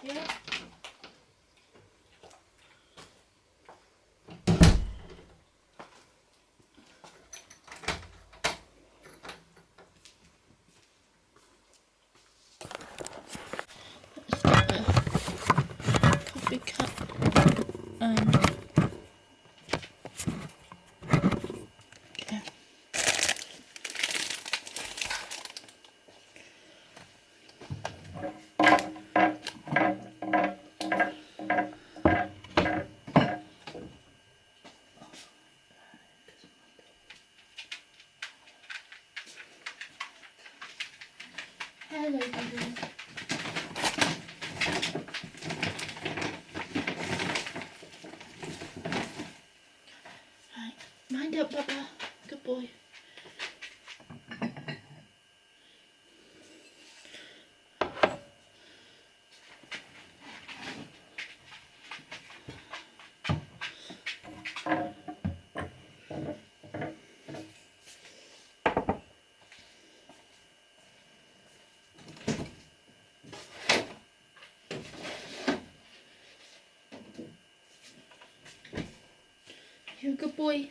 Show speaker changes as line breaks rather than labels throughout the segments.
Yeah. Coffee cup. Okay. Hello, baby. Right. Mind up, Papa. Good boy. You're a good boy.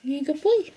You're a good boy.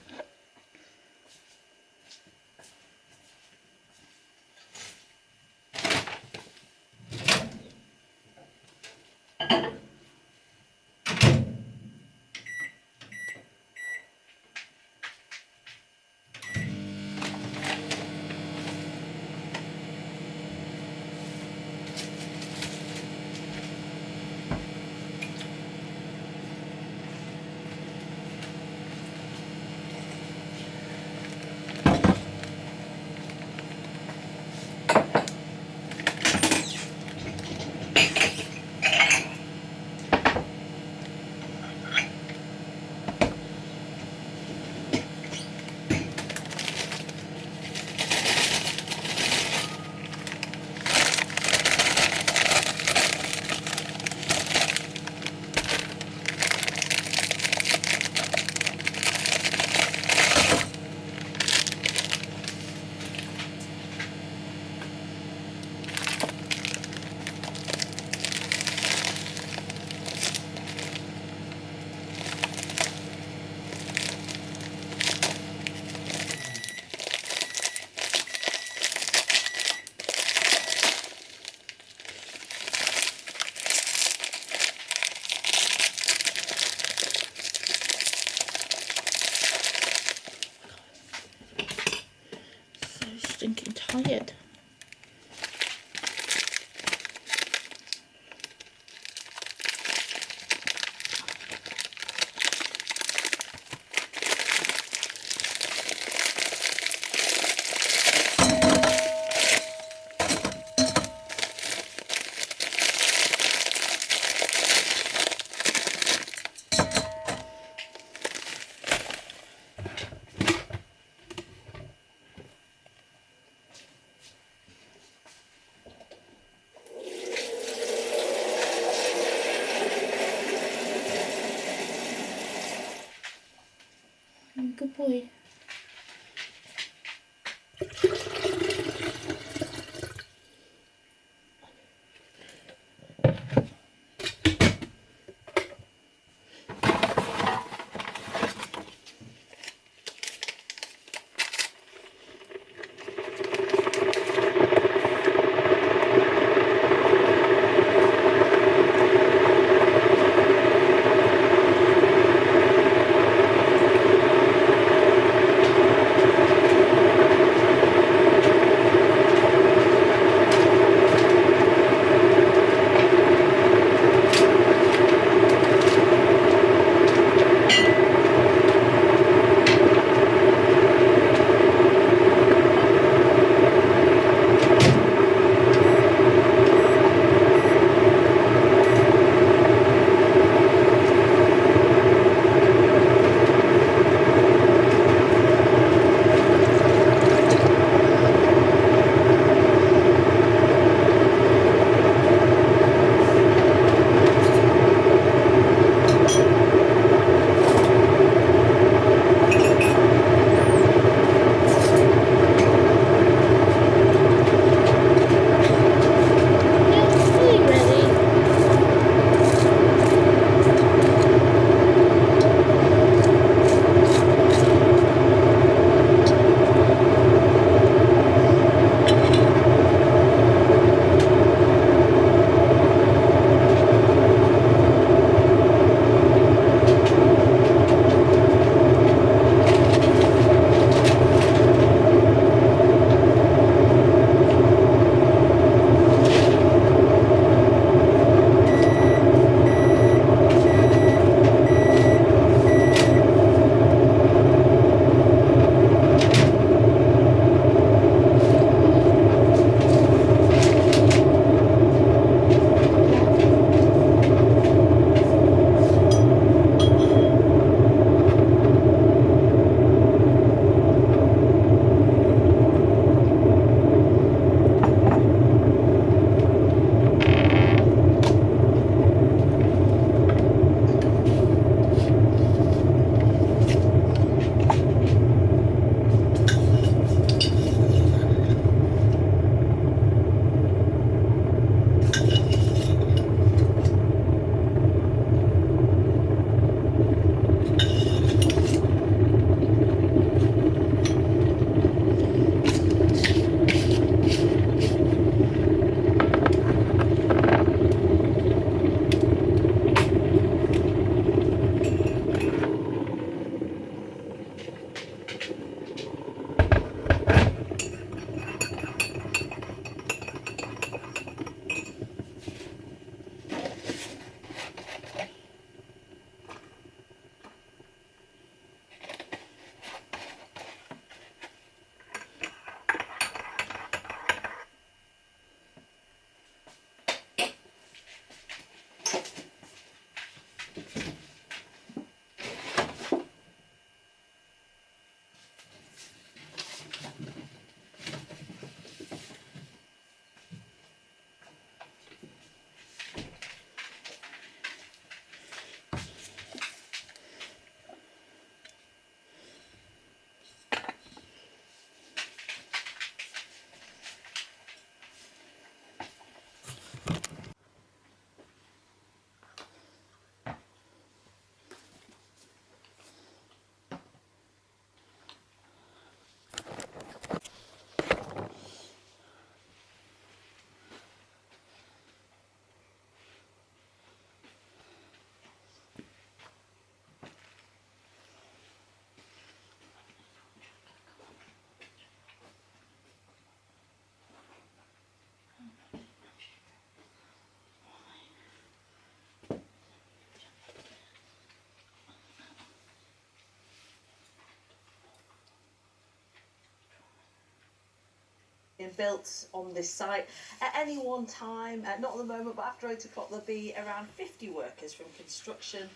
being built on this site at any one time, not at the moment, but after 8 o'clock there'll be around 50 workers from construction,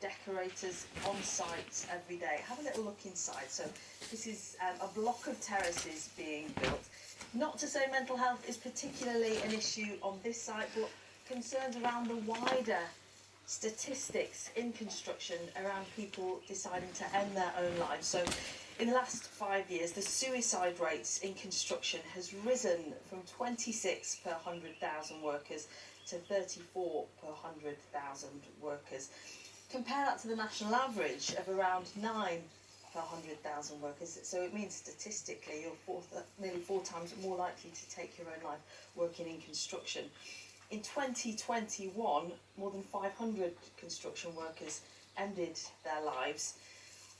decorators on site every day. Have a little look inside. So this is a block of terraces being built. Not to say mental health is particularly an issue on this site, but concerns around the wider statistics in construction around people deciding to end their own lives. So in the last 5 years, the suicide rates in construction has risen from 26 per 100,000 workers to 34 per 100,000 workers. Compare that to the national average of around 9 per 100,000 workers. So it means statistically you're nearly 4 times more likely to take your own life working in construction. In 2021, more than 500 construction workers ended their lives.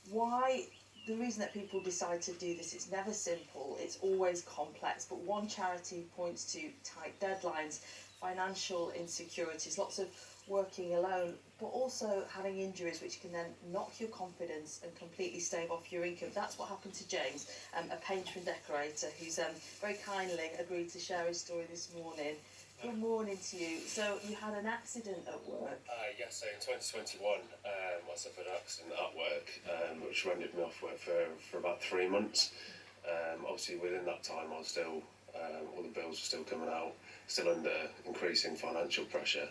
Why? The reason that people decide to do this, it's never simple, it's always complex, but one charity points to tight deadlines, financial insecurities, lots of working alone, but also having injuries which can then knock your confidence and completely stave off your income. That's what happened to James, a painter and decorator who's very kindly agreed to share his story this morning. Good morning to you. So you had an accident at work?
Yes, so in 2021 I suffered an accident at work which rendered me off work for about 3 months. Obviously within that time I was still, all the bills were still coming out, still under increasing financial pressure,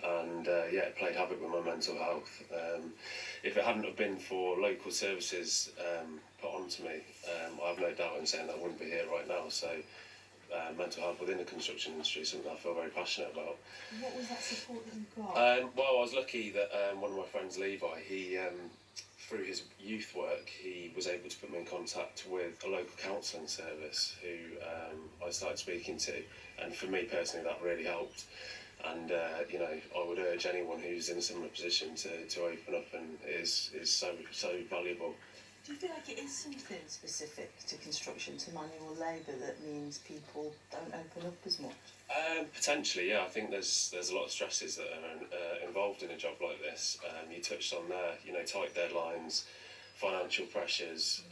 and yeah, it played havoc with my mental health. If it hadn't have been for local services put onto me, I have no doubt in saying that I wouldn't be here right now. So mental health within the construction industry is something I feel very passionate about.
What was that support that you got?
Well, I was lucky that one of my friends, Levi, he through his youth work, he was able to put me in contact with a local counselling service who I started speaking to, and for me personally that really helped. And you know, I would urge anyone who's in a similar position to open up, and it is so valuable.
Do you feel like it is something specific to construction, to manual labour, that means people don't open up as much?
Potentially, yeah. I think there's a lot of stresses that are involved in a job like this. You touched on there, you know, tight deadlines, financial pressures.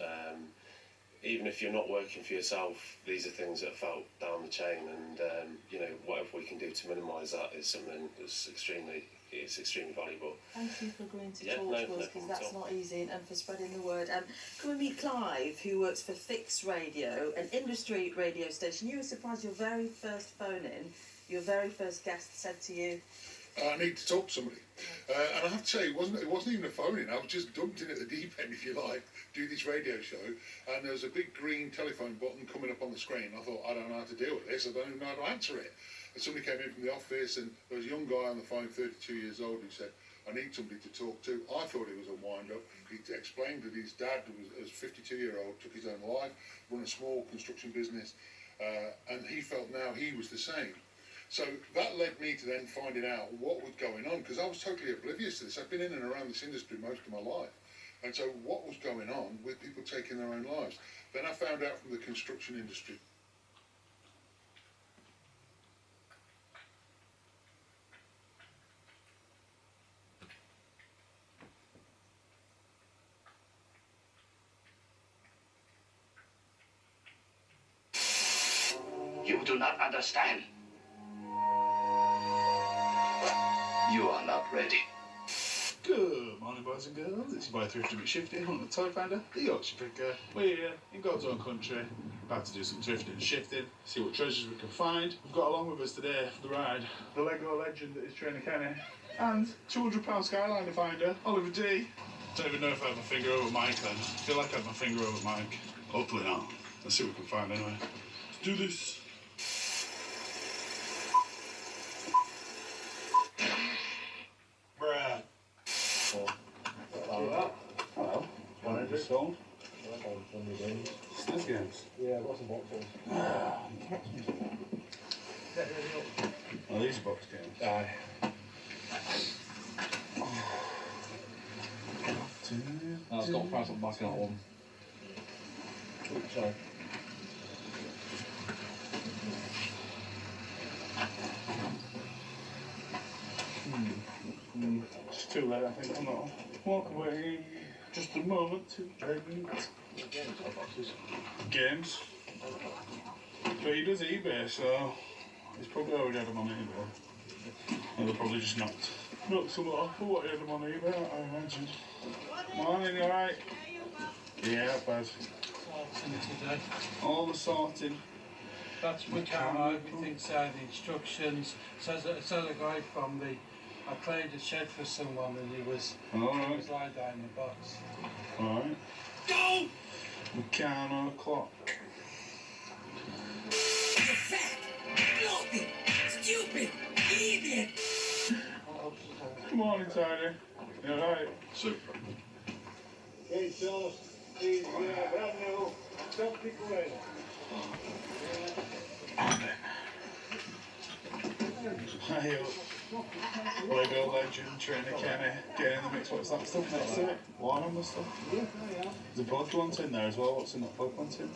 Even if you're not working for yourself, these are things that are felt down the chain, and you know, whatever we can do to minimise that is something that's extremely valuable.
Thank you for agreeing to talk to us, because that's not easy, and for spreading the word. Can we meet Clive, who works for Fix Radio, an industry radio station? You were surprised your very first phone-in, your very first guest said to you,
I need to talk to somebody. And I have to say, it wasn't even a phone-in. I was just dumped in at the deep end, if you like, do this radio show, and there was a big green telephone button coming up on the screen. I thought, I don't know how to deal with this. I don't even know how to answer it. And somebody came in from the office, and there was a young guy on the phone, 32 years old, who said, I need somebody to talk to. I thought it was a wind-up. He explained that his dad was a 52-year-old, took his own life, run a small construction business, and he felt now he was the same. So that led me to then finding out what was going on, because I was totally oblivious to this. I've been in and around this industry most of my life. And so what was going on with people taking their own lives? Then I found out from the construction industry.
You do not understand. You are not ready.
Good morning, boys and girls. It's your boy Thrifty McShifty, on the toy finder, the Yorkshire Picker. We're here in God's own country, about to do some thrifting and shifting, see what treasures we can find. We've got along with us today for the ride the Lego legend that is Trainer Kenny, and £200 Skyliner finder, Oliver D. Don't even know if I have my finger over Mike then. I feel like I have my finger over Mike. Hopefully not. Let's see what we can find anyway. Let's do this. Bruh. Hello. Sold. Snaz games.
Yeah, lots of boxes.
Oh, these are box games.
Aye. That's got price on the back of that one. Oops, sorry.
It's too late, I think. I'm not. Walk away. Just a moment to
Games or boxes?
games. But he does eBay, so he's probably already had them on eBay. And they'll probably just knocked some off for what he had them on eBay, I imagine. Morning, you alright? Yeah, not bad.
Sorting today.
All the sorting.
That's Meccano, everything's the instructions. Says a guy from the. I cleared a shed for someone and he was lying down in the box.
Alright. Go! Meccano clock.
You fat, filthy, stupid idiot!
Good morning, Tony. You alright?
Super.
Okay, so these brand new, don't pick away.
Hey up. Lego Legend, Trainer Kenny, getting in the mix. What's that stuff next to it? Warhammer stuff? There's a Pokemon tin there as well. What's in that Pokemon tin?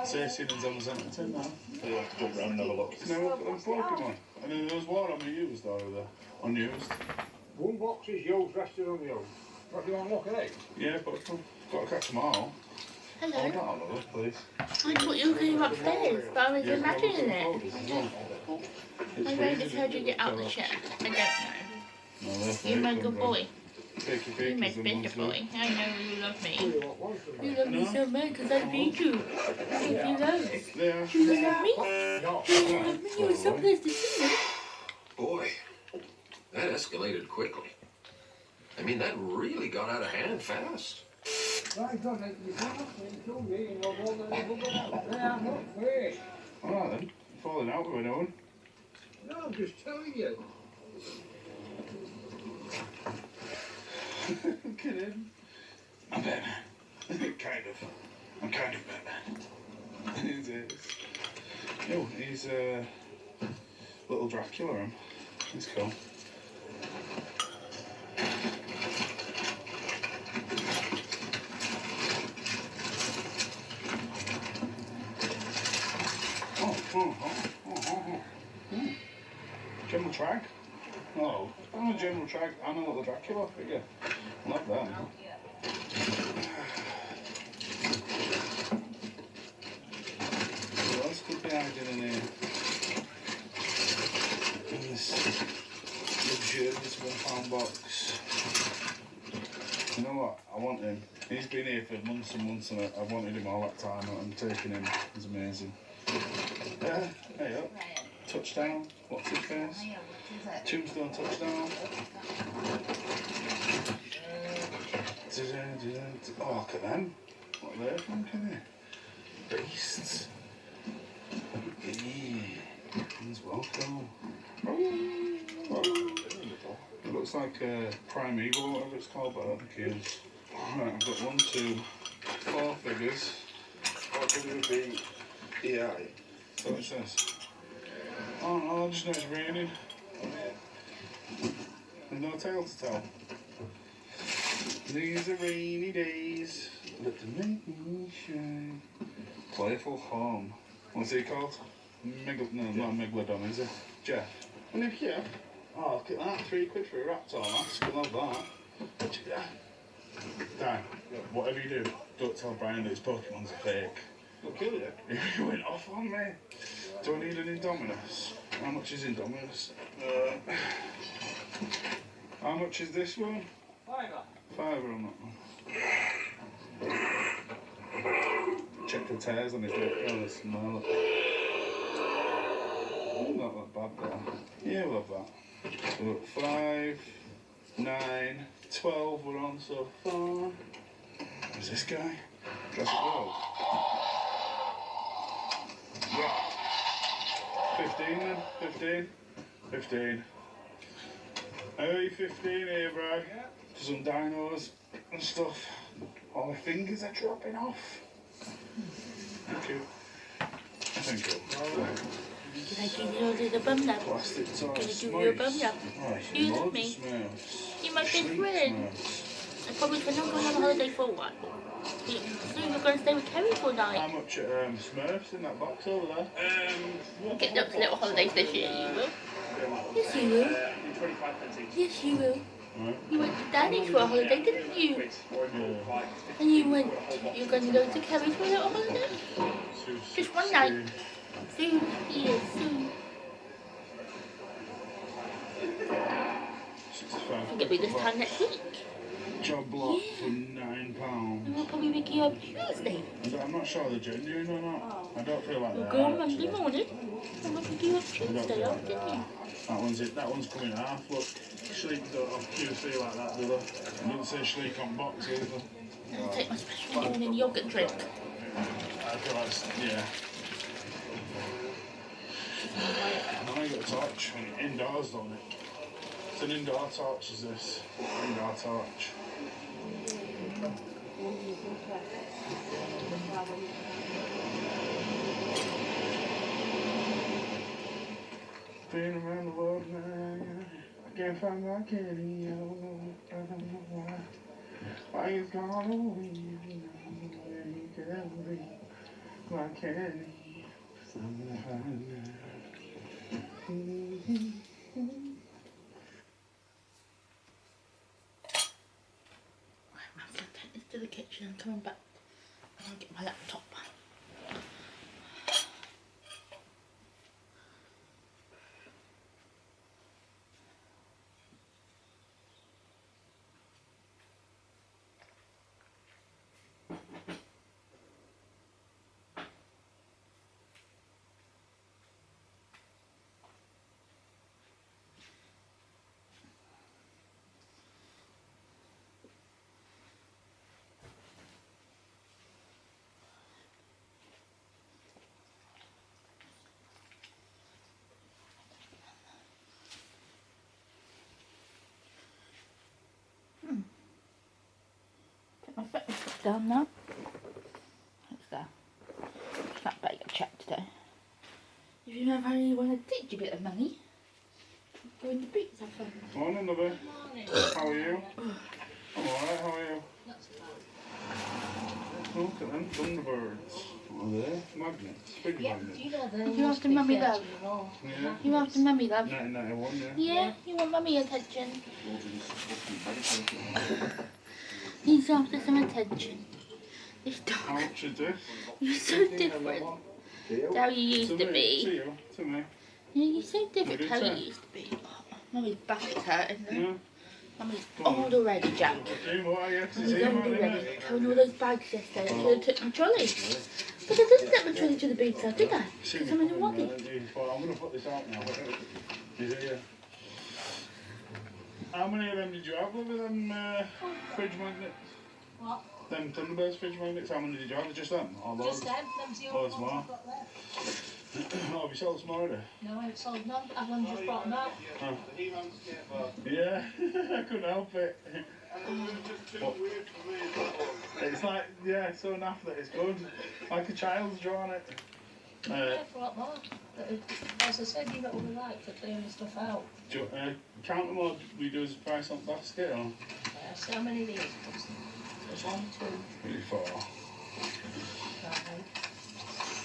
Satian and Zamazenta tin now.
Yeah, jump round and have a look.
No, look at them Pokemon. And then there was Warhammer used over there. Unused.
One box is yours, rest are unused. What do you want to look at it?
Yeah, but got to catch them all. Oh,
Hello.
not all of us, please.
I thought you were going upstairs, but I was imagining it. I really just heard you get out of the shed. I don't know.
No, they're
You're my
fake,
good
them,
boy.
Fakey
You're my
fakers, them
special
ones
boy. I know you love me.
You want one from
You love me so much because I feed you. If you love me.
there.
Do you love me?
No.
Do you love me? You were so pleased to see me.
Boy, that escalated quickly. I mean, that really got out of hand fast.
Right, don't make me come up and kill me and you're more than able to out. They are not fake.
Alright then. Falling out with anyone.
No, I'm just telling you.
Kidding. I'm Batman. I'm kind of Batman. He's oh, he's little Dracula. Him. He's cool. General Trag? Oh, I'm a General Trag and a little Dracula figure. Love that. What else could be hiding in here? In this luxurious £1 box. You know what? I want him. He's been here for months and months and I've wanted him all that time and I'm taking him. He's amazing. Hey up. Touchdown. What's his face? Tombstone touchdown. Oh, look at them. What are they from, can they? Beasts. Yeah. He's well cool. It looks like Primeval, whatever it's called, but I don't think it is. Right, I've got 1, 2, 4 figures.
What could it be? EI.
So what's this? Oh no, I just know it's raining. There's no tale to tell. These are rainy days. Let them make me shine. Playful Home. What's he called? No, not Megalodon, is it? Jeff. And if yeah. Oh, look at that. £3 for a Raptor mask. I love that. Dan, whatever you do, don't tell Brian that his Pokemon's a fake.
I'll kill you.
He went off on me. Do I need an Indominus? How much is Indominus? How much is this one? £5 on that one. Check the tears on his lip. Oh, smell it. Not that bad there. Yeah, love that. So we've got 5, 9, 12 we're on so far. Who's this guy? Jurassic World. 15 then? 15? Hey, 15 here, Brad. Some dinos and stuff. All my fingers are dropping off. Thank you. Thank you.
Can I give you a little bum rub?
Plastic toys.
Can I give you a bum rub?
Right,
You love
loads
me.
of Smurfs.
You're my best
Sweet
friend.
Smurfs.
I promise we're not going to have a holiday for a while. So you're going to stay with Kerry for a
How
night.
much Smurfs in that box over there?
Get up to little holidays this year, you will. Yes, you will.
25 pence each.
Yes, you will.
Right.
You went to Danny's for a holiday, didn't you? And you went, you're going to go to Kerry for a little holiday? Just one night. soon. He is soon. I think it'll be this time next week.
Job lot for £9.
And we'll probably pick you up Tuesday.
I'm not sure they're genuine or not. I don't feel like
We'll
they
go
are.
on Monday
Actually.
morning and we'll pick you up Tuesday,
like
didn't you?
That one's it. That one's coming half. Look, Schleek don't have QC like that, do they? I didn't say Schleek on box either.
I'll take my special morning yogurt drink.
I feel like, yeah. I got a torch indoors, don't it? It's an indoor torch, is this? Indoor torch. Been around the world now, I can't find my Kenny, I don't know why. Why he's gone away, I don't know where he can be. Why can't he? I'm gonna find out.
Right, I'm going to take this to the kitchen and coming back. I'll get my laptop. Put my breakfast down now. Let's go. It's not better chat today. If you ever really want to ditch a bit of money, go in the beats have fun.
Morning, lovey. How are you? I'm alright, how are you? Look at them Thunderbirds. What are they? Magnets. Big magnets.
You after mummy love?
Yeah.
You after mummy love?
1991,
Yeah, you want mummy attention. He's after some attention. This dog.
How much is this?
You're so different to how you used to
To
be.
you, to me.
Yeah, you're so different to how
What did
you
you
used to be. Oh, mummy's back is hurting now.
Yeah.
Mummy's old already, Jack. Mummy's old already. Carrying all those bags yesterday. I should have took my trolley. But I didn't take my trolley to the beach side, did I? Because I'm in a waddy.
I'm going to put this out now. Is it, yeah? How many of them did you have with them fridge magnets?
What?
Them Thunderbirds fridge magnets, how many did you have? Just them? Or loads?
Just them. Them's the
Loads
only ones
more.
I've got left.
Oh, have you sold some more already?
No, I haven't sold none. I've only just brought them out.
Oh. Yeah, I couldn't help it. It's like, yeah, so naff that it's good. Like a child's drawing it.
Yeah, for a lot more. But as I said, you know what we like for clearing stuff out.
Do you count them or we do as a price on basket or?
So how many of these? There's 1, 2,
3, 4.
5,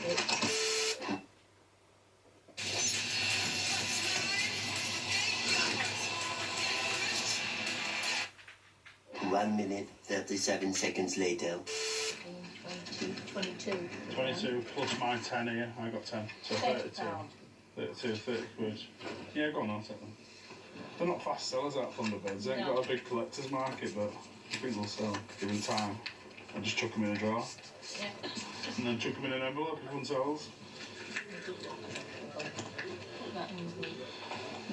6.
1 minute, 37 seconds later.
22.
22 plus my 10 here. I got 10. So 32. 30 quid. Yeah, go on, I'll take them. They're not fast sellers out Thunderbirds. They ain't got a big collector's market, but I think they'll sell given time. I just chuck them in a drawer.
Yeah.
And then chuck them in an envelope if one sells.
Put that in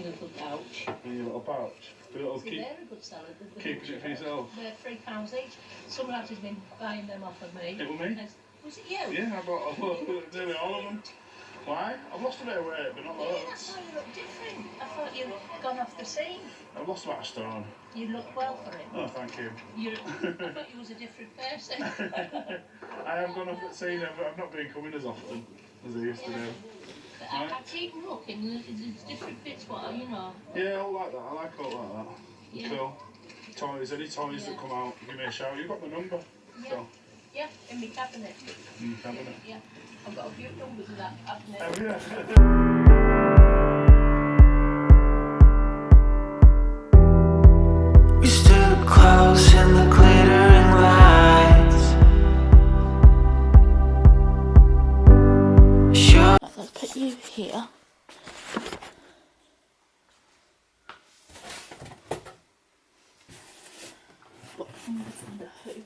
your little pouch.
In your little pouch.
See, they're a good seller.
Keeping it for yourself.
They're £3 each. Someone else has been buying them off of me.
It was me?
Was it you?
Yeah, I bought nearly all of them. Why? I've lost a bit of weight, but not
Yeah,
loads.
that's why you look different. I thought you'd gone off the scene.
I've lost about a stone.
You look well for it.
Oh, thank you.
I thought you was a different person.
I have gone off the scene, I've not been coming as often as I used to do.
But I keep looking, there's different bits, what, you know.
Yeah, I like that. I like all like that.
Yeah.
Cool. Toys, any toys that come out, give me a shout. You've got the number.
Yeah.
So,
Yeah, in my cabinet.
cabinet.
Yeah, I've got a few numbers in that cabinet.
Oh, yeah.
We stood close in the glittering lights. Sure.
Let's put I'm going to find a who.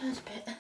first bit.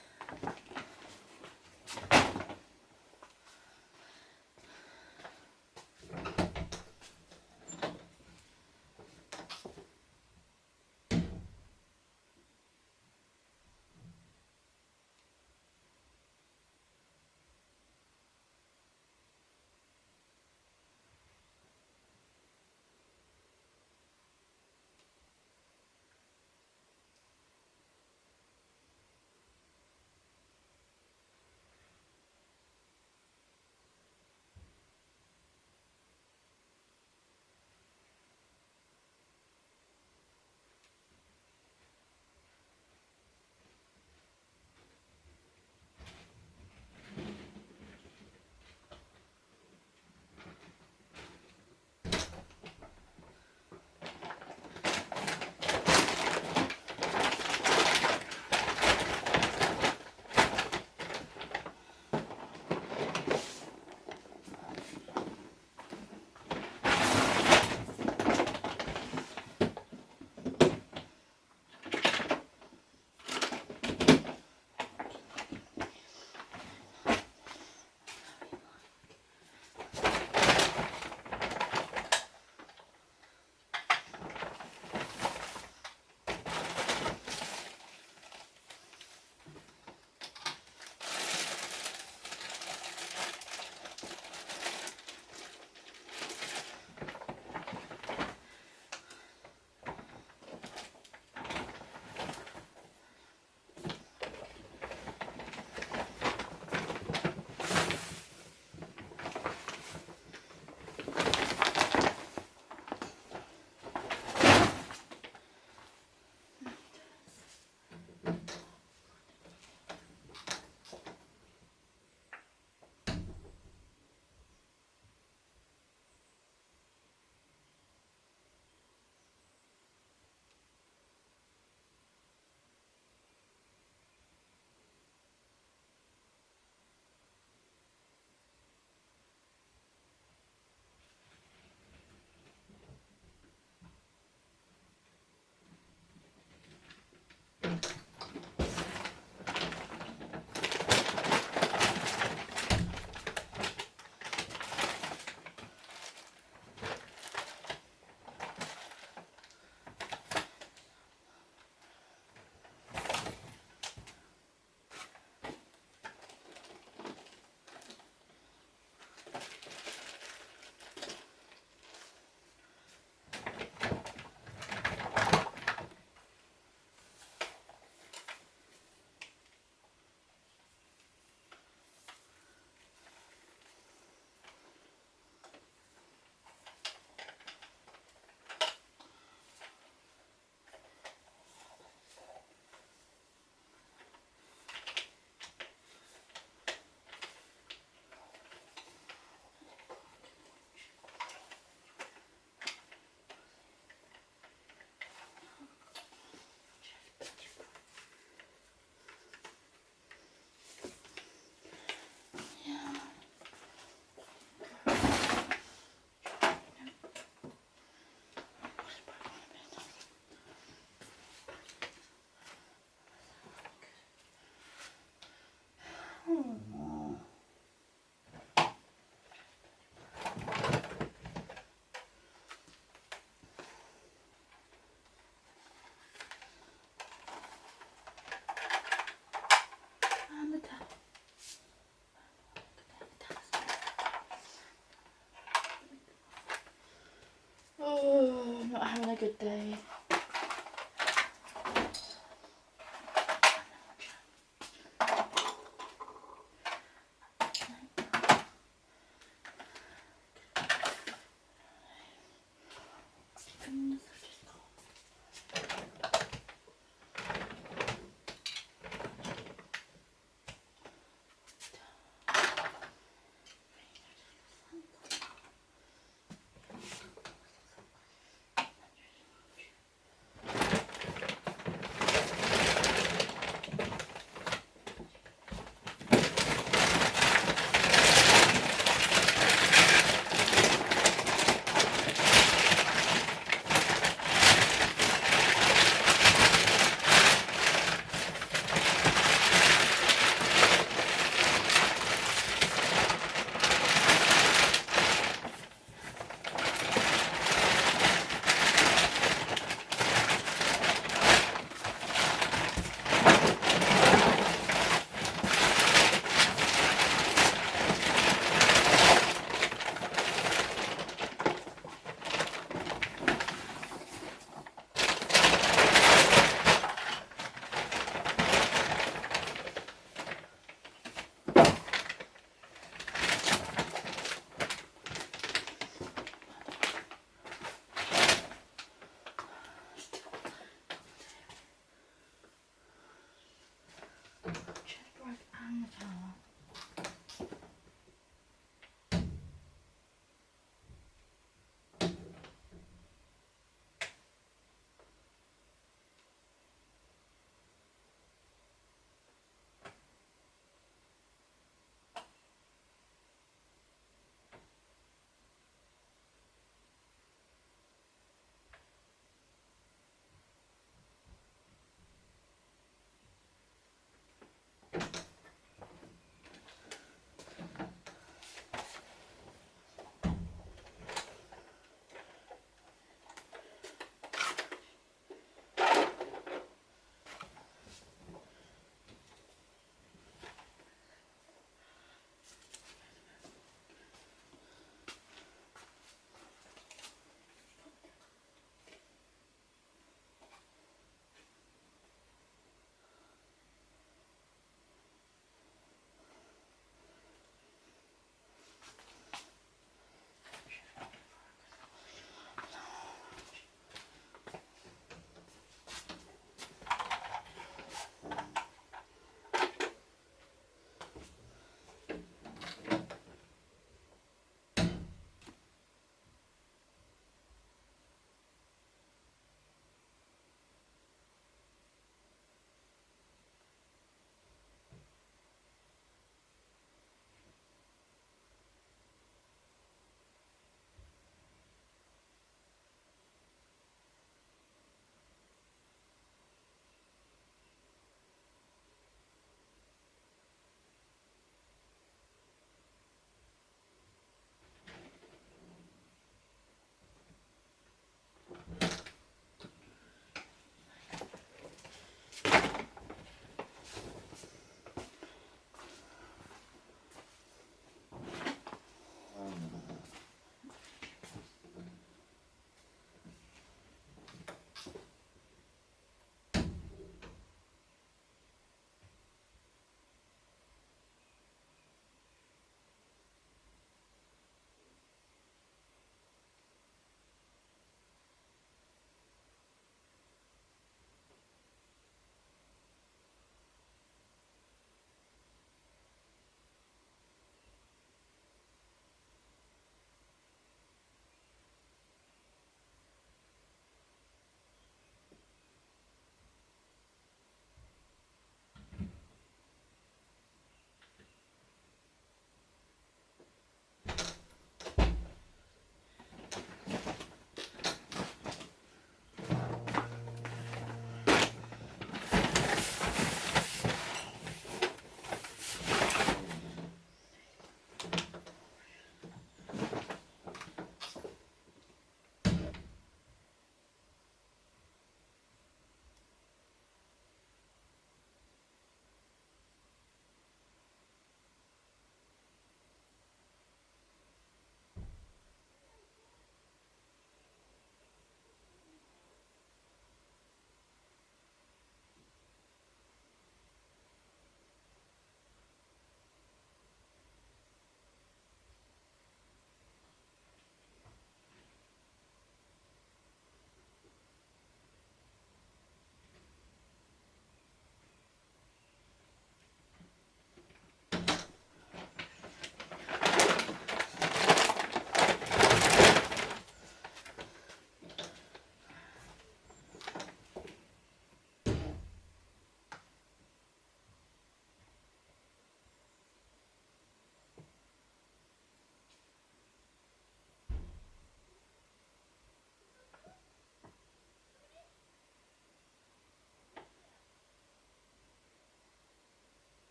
Oh, I'm not having a good day.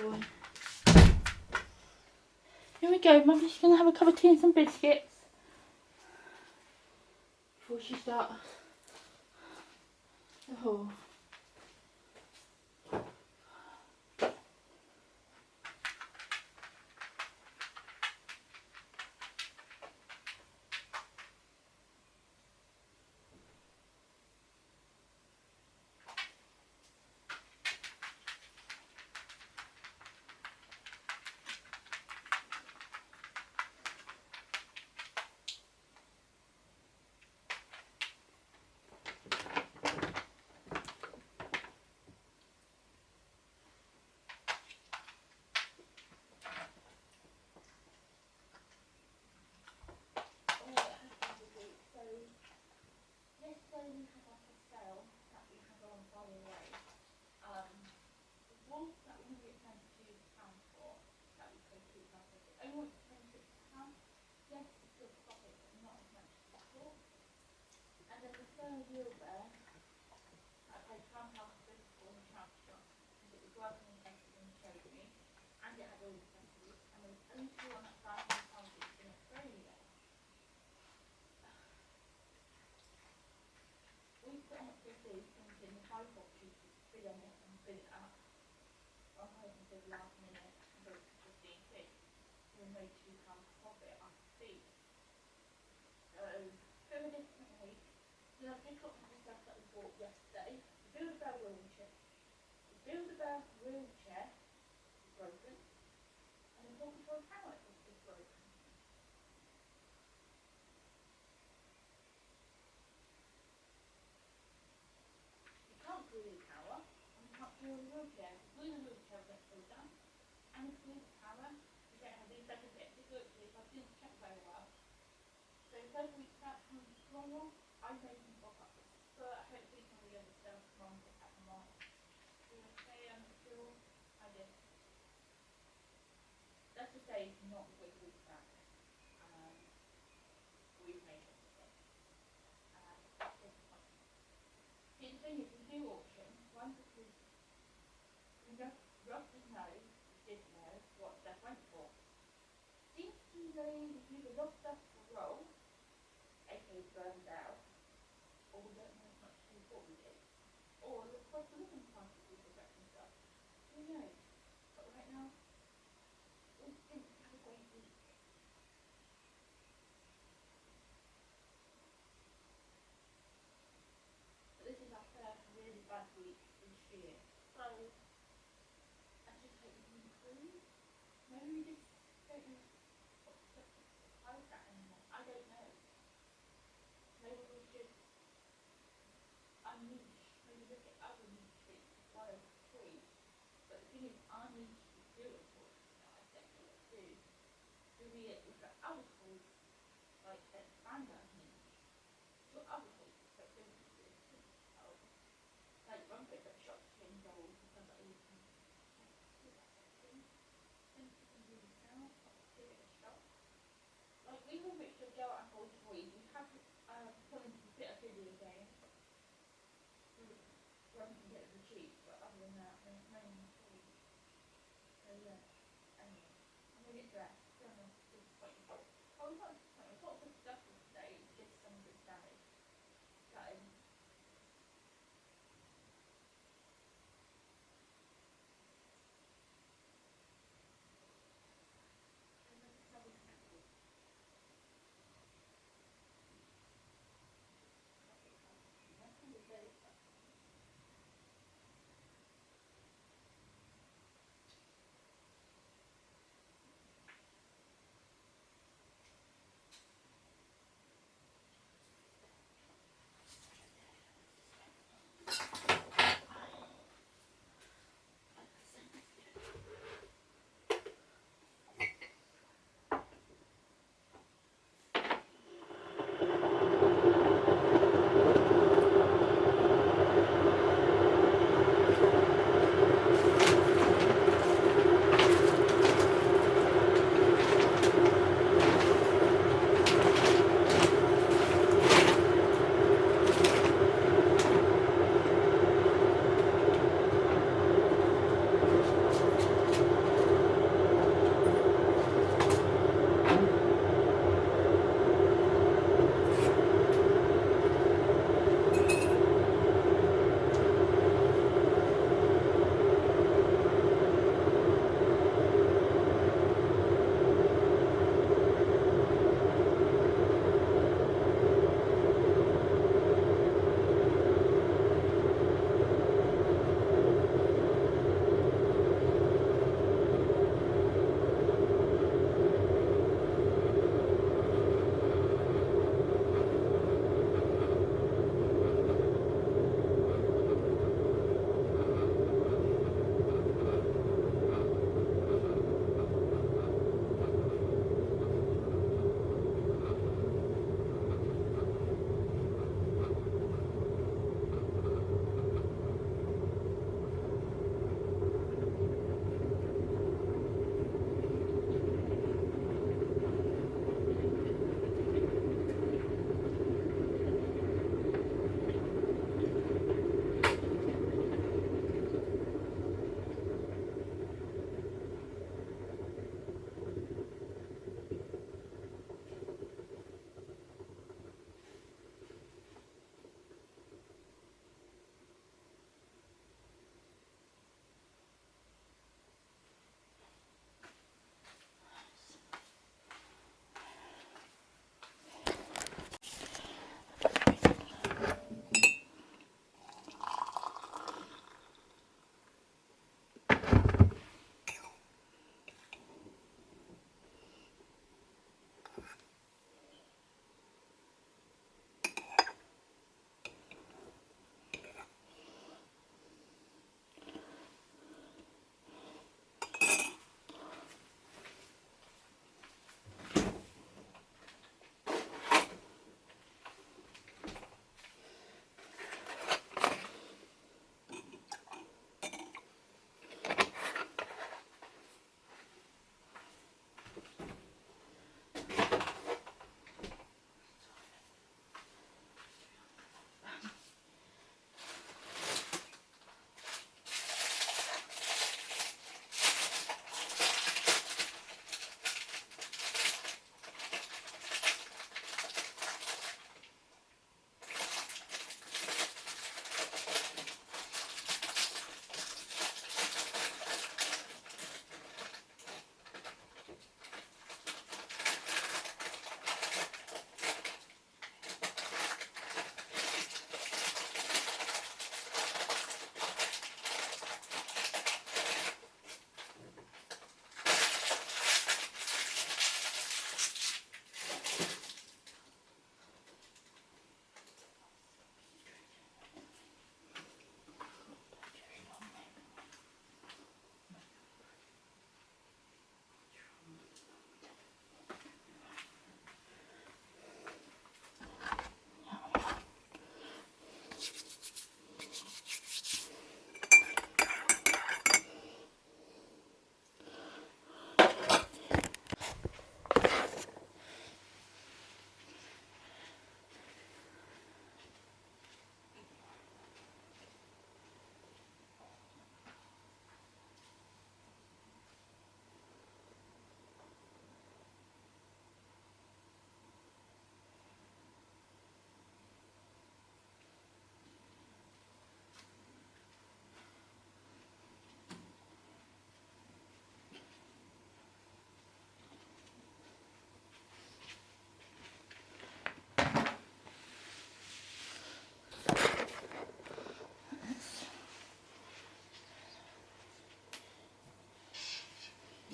boy. Here we go, Mummy's going to have a cup of tea and some biscuits before she starts the haul. Yesterday we had like a sale that we had on Friday away. The wool that we normally get £22 for, that we paid £2 for, it only went to £26. Yes, it's good profit, but not as much as before. And then the third wheel there, I paid £1 for this for in charge shop because it was working in better than you showed me, and it had all the accessories. And there was only two on that side and the in Australia. We put on at 50, thinking if I got cheap, bid on it and bid it up. One person said last minute and go to 15p. We made £2 profit after fees. So, bit of a different week. Then I've just got the stuff that we bought yesterday. The Build-A-Bear wheelchair. The Build-A-Bear wheelchair is broken. And the Paw Patrol tower is broken. You can't glue the tower, and you can't glue the wheelchair. If you glue the wheelchair, it gets all done. And if you glue the tower, you don't have these second bits. It's literally, if I didn't check very well. So first week that comes normal, I made them pop up. But hopefully some of the other stuff mum picked up them off. Do you say still I did. Let's just say it's not with the week back. We've made it today. That's disappointing. See, the thing is, we do auctions, one because we roughly know, we did know, what stuff went for. Seems to be they use a lot of stuff for roll, aka burned out, or we don't know as much as we thought we did. Or the cost of living prices we forget and stuff. Who knows? But right now, we didn't have a great week. But this is our first really bad week this year. So, I just hope we can improve. Maybe we just don't know what to surprise that anymore. I don't know. Maybe we should unleash, maybe look at other niche things, one of three. But the thing is, our niche is do unfortunately, I think what to do. Do we look at other tools, like expand our niche to other tools, so it doesn't help. Like one bit of shop change roles and stuff like you can do that sort of thing. Then you can do this now, give it a shot. Like we have reached a go at whole toys. We have put into a bit of video games. Where we can get the cheap, but other than that, there's mainly toys. So yeah, anyway, I'm gonna get dressed. Don't know, disappointing. Oh, it's not disappointing. It's not good stuff for today. It's just some of it's damaged. Gutted.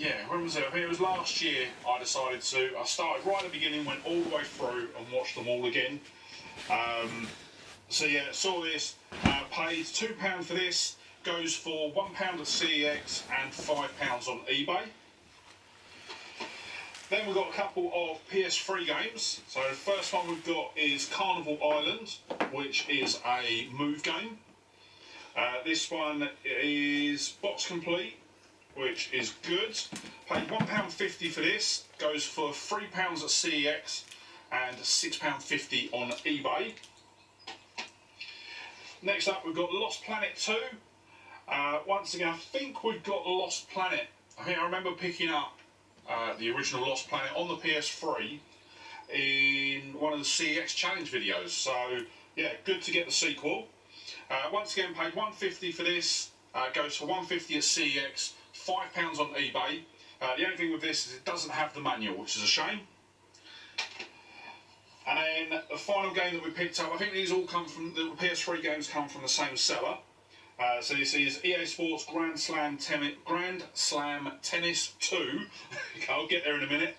yeah, when was it? I think it was last year I started right at the beginning, went all the way through and watched them all again. So yeah, saw this, paid £2 for this, goes for £1 at CEX and £5 on eBay. Then we've got a couple of PS3 games. So the first one we've got is Carnival Island, which is a move game. This one is box complete, which is good. Paid £1.50 for this, goes for £3 at CEX and £6.50 on eBay. Next up we've got Lost Planet 2. Once again, I think we've got Lost Planet. I think I remember picking up the original Lost Planet on the PS3 in one of the CEX challenge videos. So yeah, good to get the sequel. Once again, paid £1.50 for this. Goes for £1.50 at CEX, £5 on eBay. The only thing with this is it doesn't have the manual, which is a shame. And then the final game that we picked up, I think these all come from, the PS3 games come from the same seller. So this is EA Sports Grand Slam Tennis 2. I'll get there in a minute.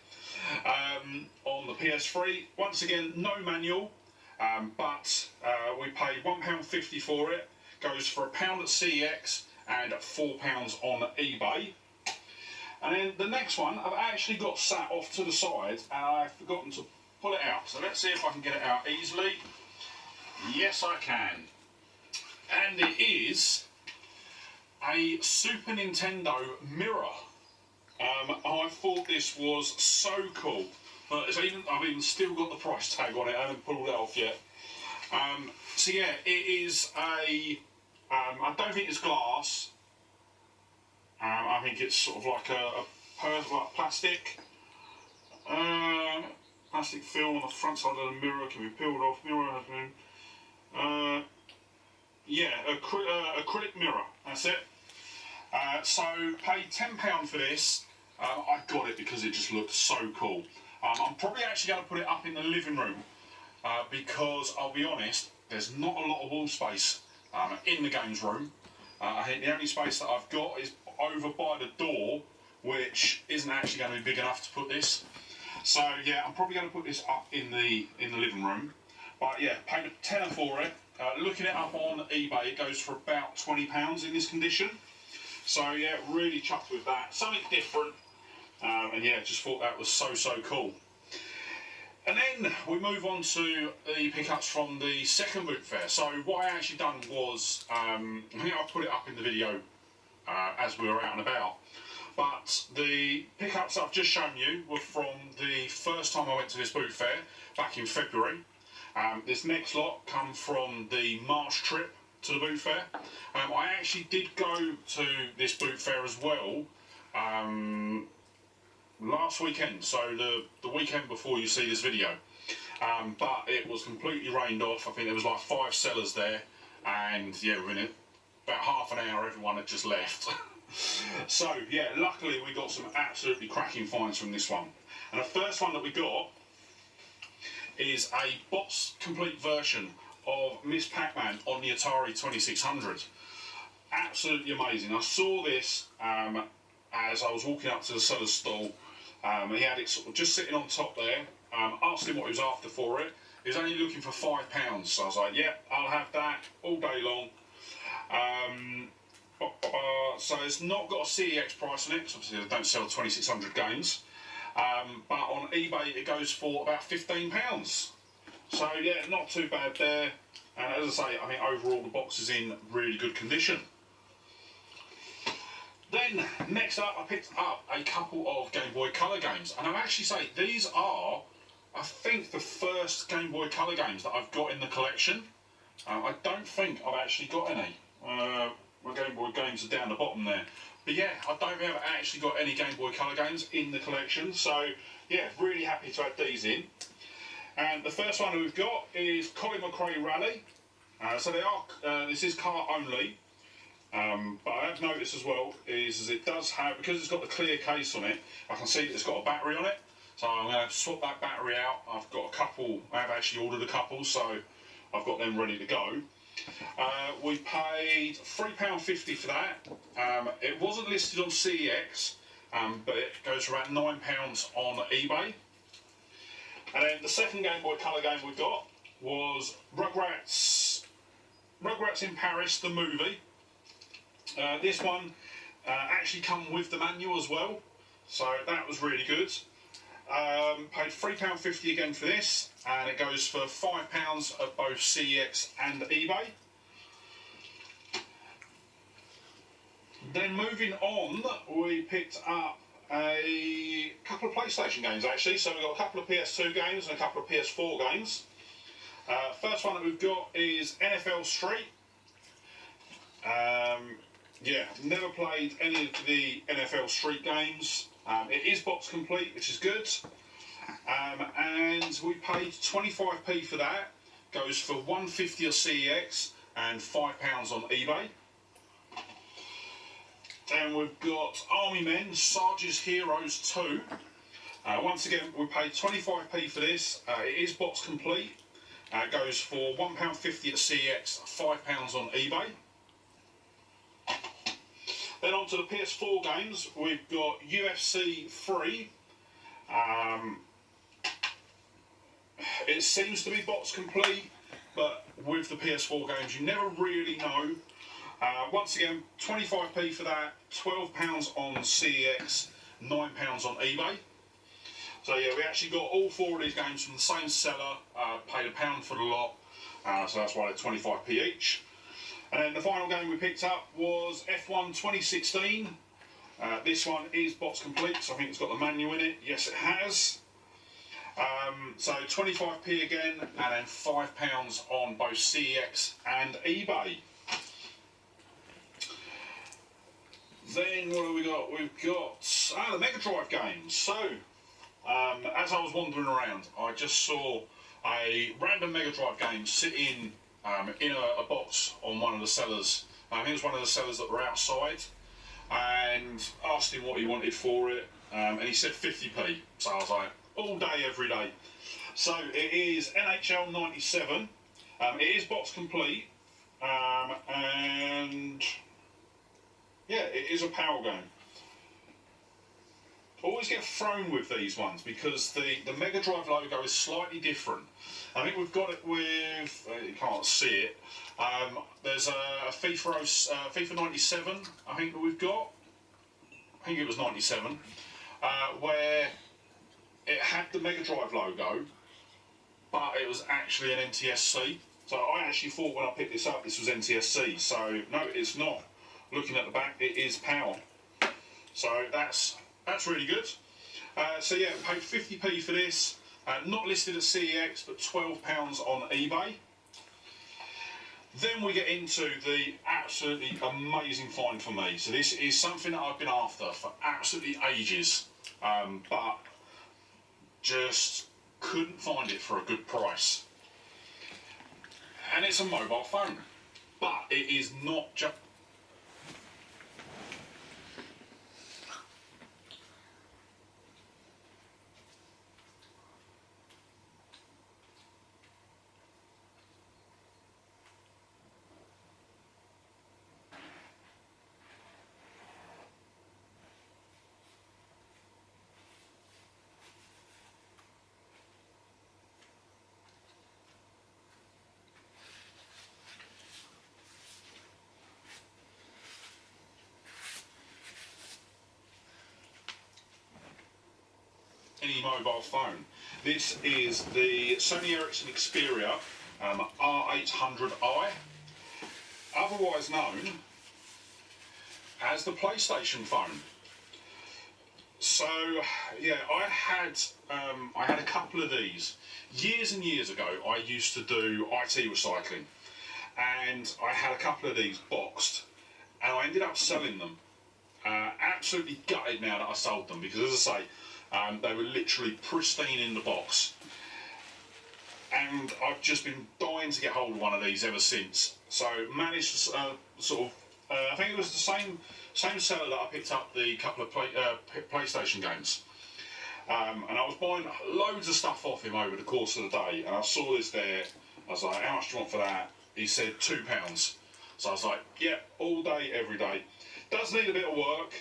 On the PS3. Once again, no manual, but we paid £1.50 for it. Goes for £1 at CEX and £4 on eBay. And then the next one I've actually got sat off to the side and I've forgotten to pull it out. So let's see if I can get it out easily. Yes, I can. And it is a Super Nintendo mirror. I thought this was so cool. But I've even still got the price tag on it. I haven't pulled it off yet. So yeah, it is a. I don't think it's glass. I think it's sort of like like plastic. Plastic film on the front side of the mirror can be peeled off. Mirror has been. Yeah, acrylic mirror. That's it. So paid £10 for this. I got it because it just looked so cool. I'm probably actually going to put it up in the living room because I'll be honest, there's not a lot of wall space in the games room. I think the only space that I've got is over by the door, which isn't actually going to be big enough to put this. So yeah, I'm probably going to put this up in the living room. But yeah, paid a tenner for it. Looking it up on eBay, it goes for about £20 in this condition. So yeah, really chuffed with that. Something different. And yeah, just thought that was so cool. And then we move on to the pickups from the second boot fair. So what I actually done was, I think I'll put it up in the video as we were out and about. But the pickups I've just shown you were from the first time I went to this boot fair, back in February. This next lot come from the March trip to the boot fair. I actually did go to this boot fair as well last weekend, so the weekend before you see this video. But it was completely rained off. I think there was like 5 sellers there, and yeah, within about half an hour everyone had just left. So yeah, luckily we got some absolutely cracking finds from this one. And the first one that we got is a box complete version of Miss Pac-Man on the Atari 2600. Absolutely amazing. I saw this as I was walking up to the seller's stall. He had it sort of just sitting on top there. Asked him what he was after for it. He was only looking for £5, so I was like, "Yep, I'll have that all day long." So it's not got a CEX price on it, because obviously they don't sell 2600 games. But on eBay it goes for about £15. So yeah, not too bad there. And as I say, I think overall the box is in really good condition. Then, next up, I picked up a couple of Game Boy Color games. And I'll actually say, these are, I think, the first Game Boy Color games that I've got in the collection. I don't think I've actually got any. My Game Boy games are down the bottom there. But yeah, I don't think I've actually got any Game Boy Color games in the collection. So, yeah, really happy to add these in. And the first one we've got is Colin McRae Rally. So they are, this is car only. But I have noticed as well is it does have, because it's got the clear case on it, I can see that it's got a battery on it. So I'm going to swap that battery out. I've got a couple, I have actually ordered a couple, so I've got them ready to go. We paid £3.50 for that. It wasn't listed on CEX, but it goes for about £9 on eBay. And then the second Game Boy Colour game we got was Rugrats in Paris, the movie. This one actually come with the manual as well, so that was really good. Paid £3.50 again for this, and it goes for £5 at both CEX and eBay. Then moving on, we picked up a couple of PlayStation games actually. So we've got a couple of PS2 games and a couple of PS4 games. First one that we've got is NFL Street. Yeah, never played any of the NFL Street games. It is box complete, which is good. And we paid 25p for that. Goes for £1.50 at CEX and £5 on eBay. Then we've got Army Men, Sarge's Heroes 2. Once again, we paid 25p for this. It is box complete. It goes for £1.50 at CEX, £5 on eBay. Then on to the PS4 games, we've got UFC 3. It seems to be box complete, but with the PS4 games, you never really know. Once again, 25p for that, £12 on CEX, £9 on eBay. So yeah, we actually got all four of these games from the same seller, paid £1 for the lot, so that's why they're 25p each. And then the final game we picked up was F1 2016. This one is box complete, so I think it's got the manual in it. Yes, it has. So 25p again, and then £5 on both CEX and eBay. Then what have we got? We've got the Mega Drive games. So, as I was wandering around, I just saw a random Mega Drive game sitting in a box on one of the sellers. I think it was one of the sellers that were outside, and asked him what he wanted for it, and he said 50p. So I was like, all day, every day. So it is NHL 97. It is box complete, and yeah, it is a power game. Always get thrown with these ones because the Mega Drive logo is slightly different. I think we've got it with, you can't see it, there's a FIFA 97, I think that we've got. I think it was 97, where it had the Mega Drive logo, but it was actually an NTSC. So I actually thought when I picked this up, this was NTSC. So no, it's not. Looking at the back, it is PAL. So that's really good. So yeah, paid 50p for this. Not listed at CEX, but £12 on eBay. Then we get into the absolutely amazing find for me. So this is something that I've been after for absolutely ages, but just couldn't find it for a good price. And it's a mobile phone, but it is not just. Any mobile phone. This is the Sony Ericsson Xperia R800i, otherwise known as the PlayStation phone. So yeah, I had a couple of these years and years ago. I used to do IT recycling, and I had a couple of these boxed, and I ended up selling them. Absolutely gutted now that I sold them, because as I say, they were literally pristine in the box, and I've just been dying to get hold of one of these ever since. So managed to I think it was the same seller that I picked up the couple of PlayStation games, and I was buying loads of stuff off him over the course of the day, and I saw this there. I was like, how much do you want for that? He said £2. So I was like, yeah, all day, every day. Does need a bit of work.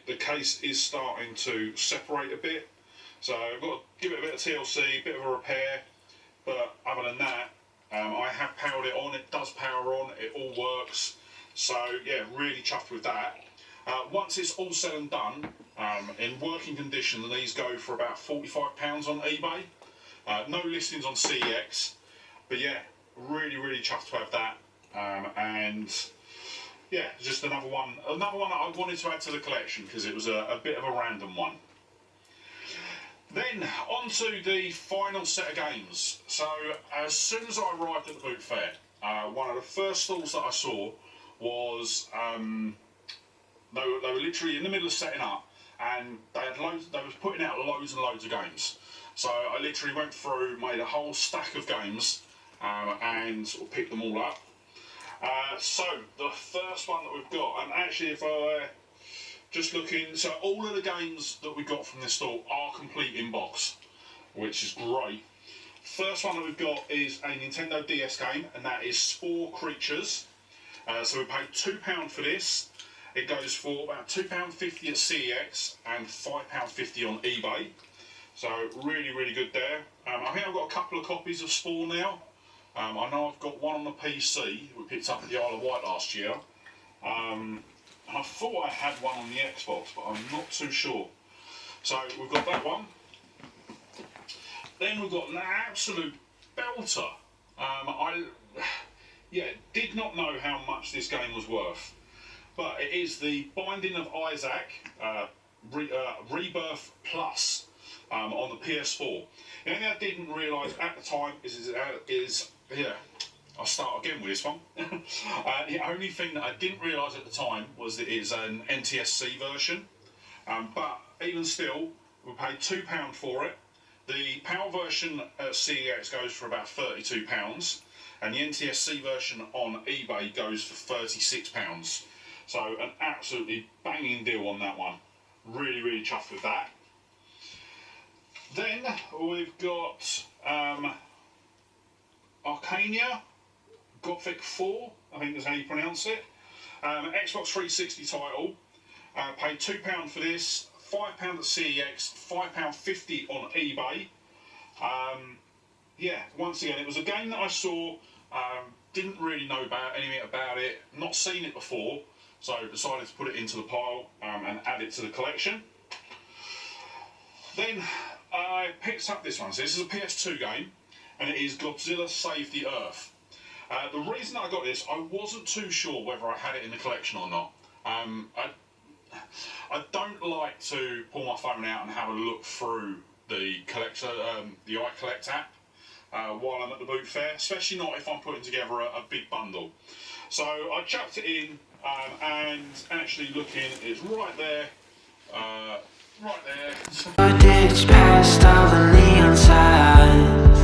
the case is starting to separate a bit. So I've got to give it a bit of TLC, a bit of a repair. But other than that, I have powered it on. It does power on. It all works. So yeah, really chuffed with that. Once it's all said and done, in working condition, these go for about £45 on eBay. No listings on CEX, but yeah, really chuffed to have that. And yeah, just another one that I wanted to add to the collection because it was a bit of a random one. Then on to the final set of games. So as soon as I arrived at the boot fair, one of the first stalls that I saw was they were literally in the middle of setting up, and they was putting out loads and loads of games. So I literally went through, made a whole stack of games, and sort of picked them all up. So the first one that we've got, and actually if I just looking, so all of the games that we got from this stall are complete in box, which is great. First one that we've got is a Nintendo DS game, and that is Spore Creatures. So we paid £2 for this. It goes for about £2.50 at CEX and £5.50 on eBay. So really good there. I think I've got a couple of copies of Spore now. I know I've got one on the PC we picked up at the Isle of Wight last year. And I thought I had one on the Xbox, but I'm not too sure. So we've got that one. Then we've got an absolute belter. I did not know how much this game was worth, but it is the Binding of Isaac Rebirth Plus on the PS4. The only thing I didn't realise at the time I'll start again with this one. The only thing that I didn't realise at the time was that it is an NTSC version. But even still, we paid £2 for it. The PAL version at CEX goes for about £32, and the NTSC version on eBay goes for £36. So an absolutely banging deal on that one. Really chuffed with that. Then we've got Arcania Gothic 4, I think is how you pronounce it. Xbox 360 title. Paid £2 for this, £5 at CEX, £5.50 on eBay. Once again, it was a game that I saw, didn't really know anything about it, not seen it before, so decided to put it into the pile and add it to the collection. Then I picked up this one. So this is a PS2 game, and it is Godzilla Save the Earth. The reason I got this, I wasn't too sure whether I had it in the collection or not. I don't like to pull my phone out and have a look through the collector, the iCollect app while I'm at the boot fair, especially not if I'm putting together a big bundle. So I chucked it in, and actually looking, it's right there. Right there.
Ditch past all the neon signs.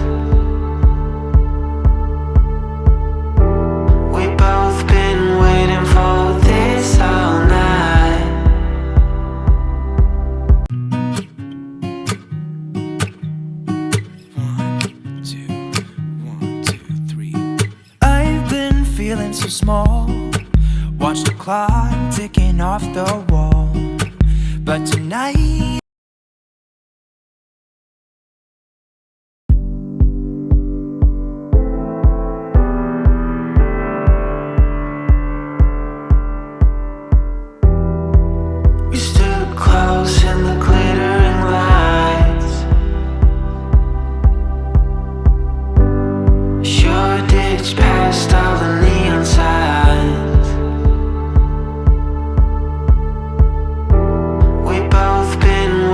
We both been waiting for this all night. One, two, three. I've been feeling so small. Watch the clock ticking off the wall. But tonight we stood close in the glittering lights. Sure ditched past all the neon signs. We both been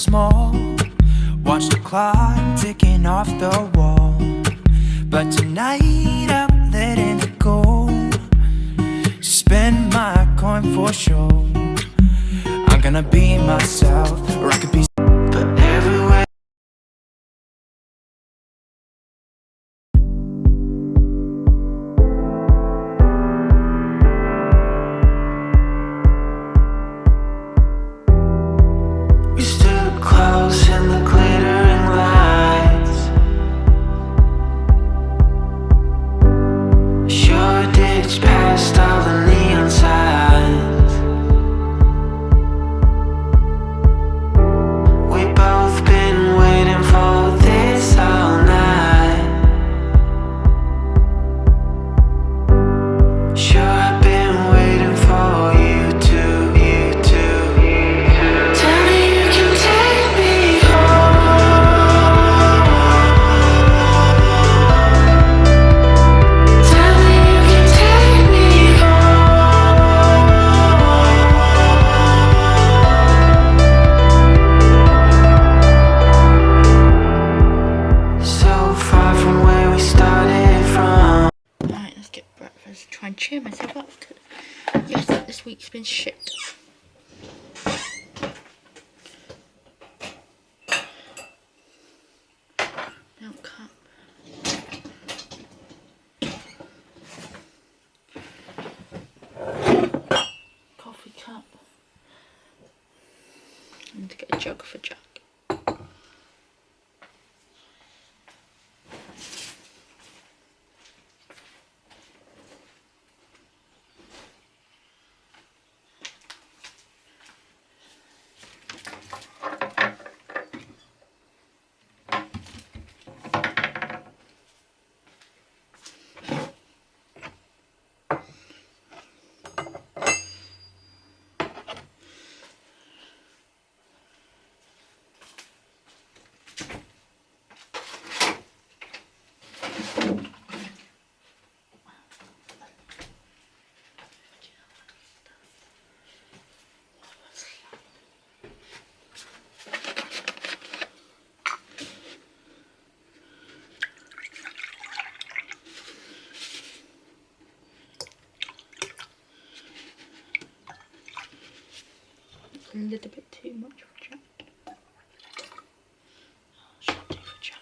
small. Watch the clock ticking off the wall. But tonight I'm letting it go. Spend my coin for sure. I'm gonna be myself, or I could be. But everywhere we stood close in the glittering lights. Shoreditch past all the neon signs. We both been waiting for this all night. Sure, I've been waiting for you to, you to, you to. Tell me you can take me home. Tell me you can take me home. So far from where we started from.
Right, let's get breakfast. Try and cheer myself up. Yes, this week's been shit. Milk cup. Coffee cup. I need to get a jug for Jack. A little bit too much for Jack. Should do for Jack.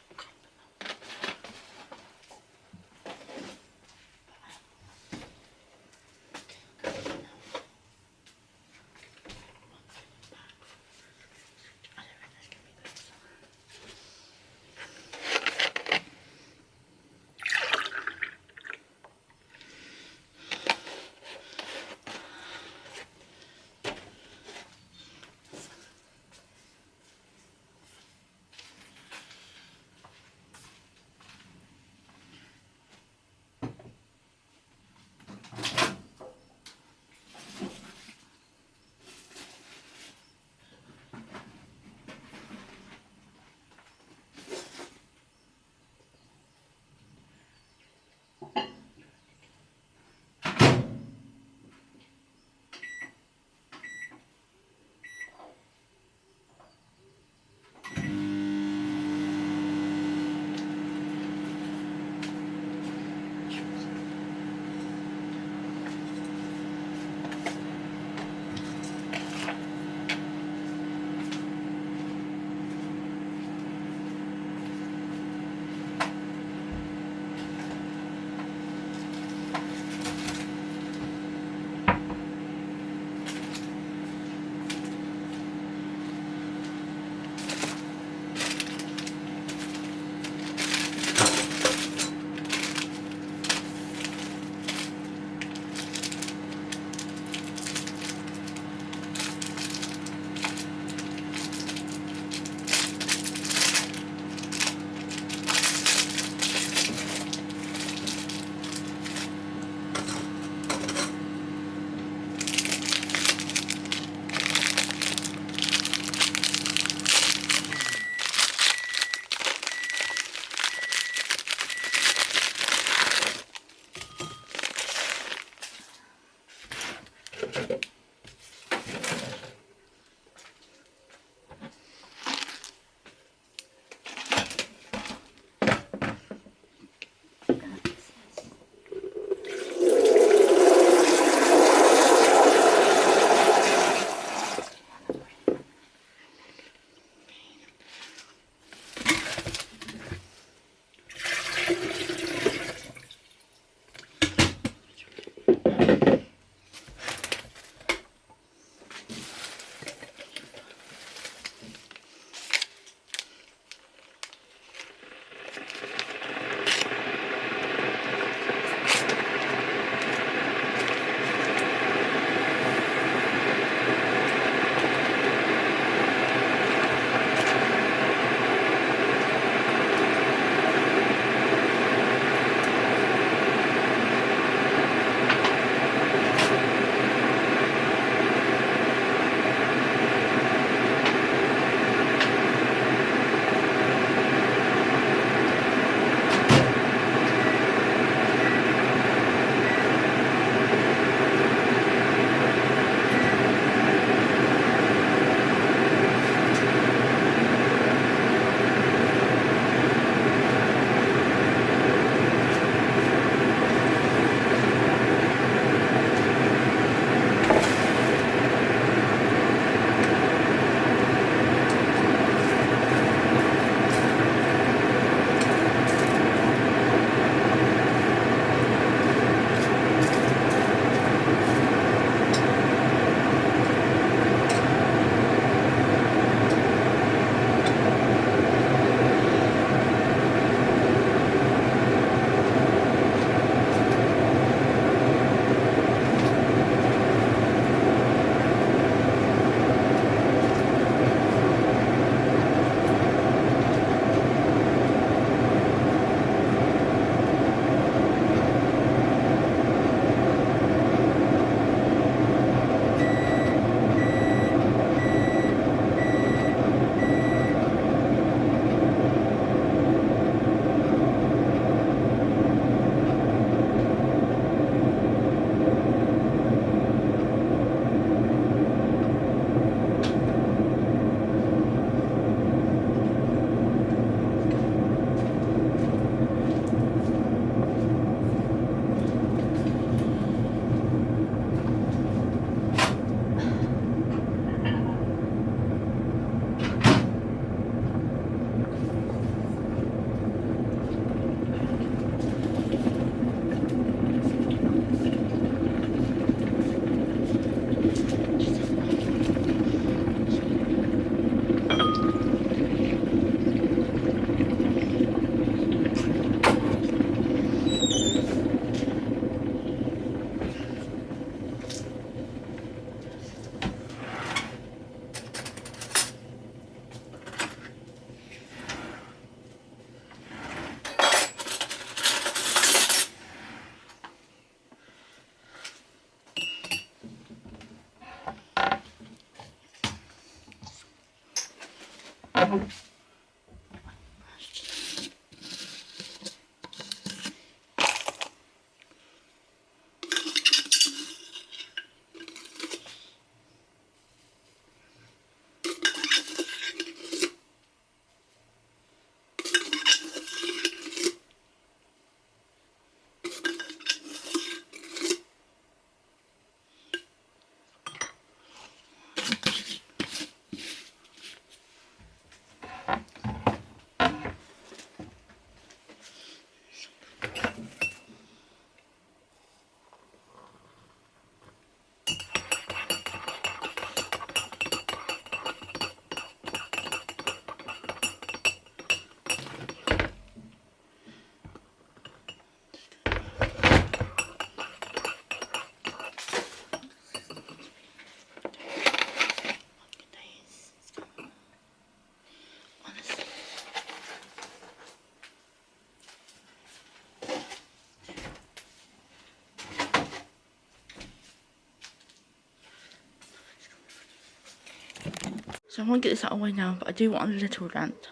So I want to get this out of the way now, but I do want a little rant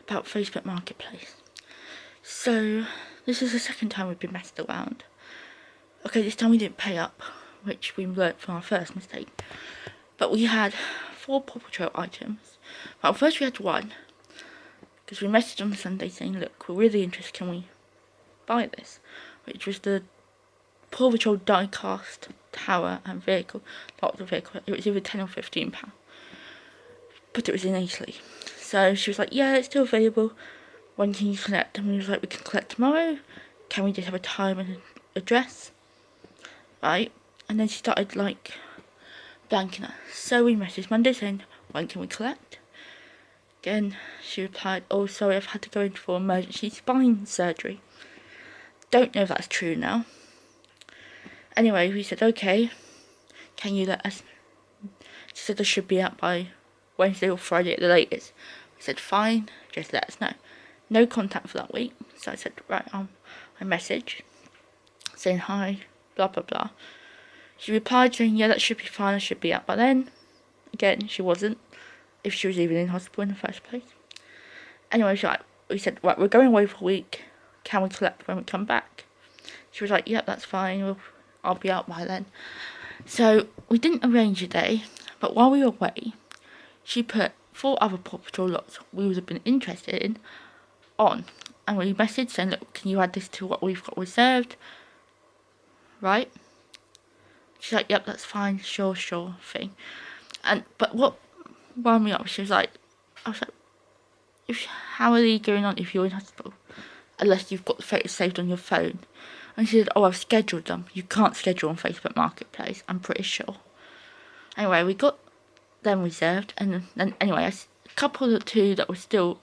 about Facebook Marketplace. So, this is the second time we've been messed around. Okay, this time we didn't pay up, which we learnt from our first mistake. But we had 4 Paw Patrol items. Well, first we had 1, because we messaged on Sunday saying, look, we're really interested, can we buy this? Which was the Paw Patrol die-cast tower and vehicle. Not the vehicle, it was either £10 or £15. But it was in Italy. So she was like, yeah, it's still available. When can you collect? And we was like, we can collect tomorrow. Can we just have a time and an address? Right? And then she started like blanking us. So we messaged Monday saying, when can we collect? Again, she replied, oh sorry, I've had to go in for emergency spine surgery. Don't know if that's true now. Anyway, we said, okay, can you let us? She said I should be out by Wednesday or Friday at the latest. I said, fine, just let us know. No contact for that week. So I said, right, I message saying hi, blah, blah, blah. She replied saying, yeah, that should be fine, I should be out by then. Again, she wasn't, if she was even in hospital in the first place. Anyway, we said, right, we're going away for a week. Can we collect when we come back? She was like, yep, that's fine, I'll be out by then. So we didn't arrange a day, but while we were away, she put 4 other Paw Patrol lots we would have been interested in on. And we messaged saying, look, can you add this to what we've got reserved? Right? She's like, yep, that's fine, sure thing. But what wound me up, I was like, how are they going on if you're in hospital? Unless you've got the photos saved on your phone. And she said, oh, I've scheduled them. You can't schedule on Facebook Marketplace, I'm pretty sure. Anyway, we got them reserved, and then anyway, a couple or 2 that were still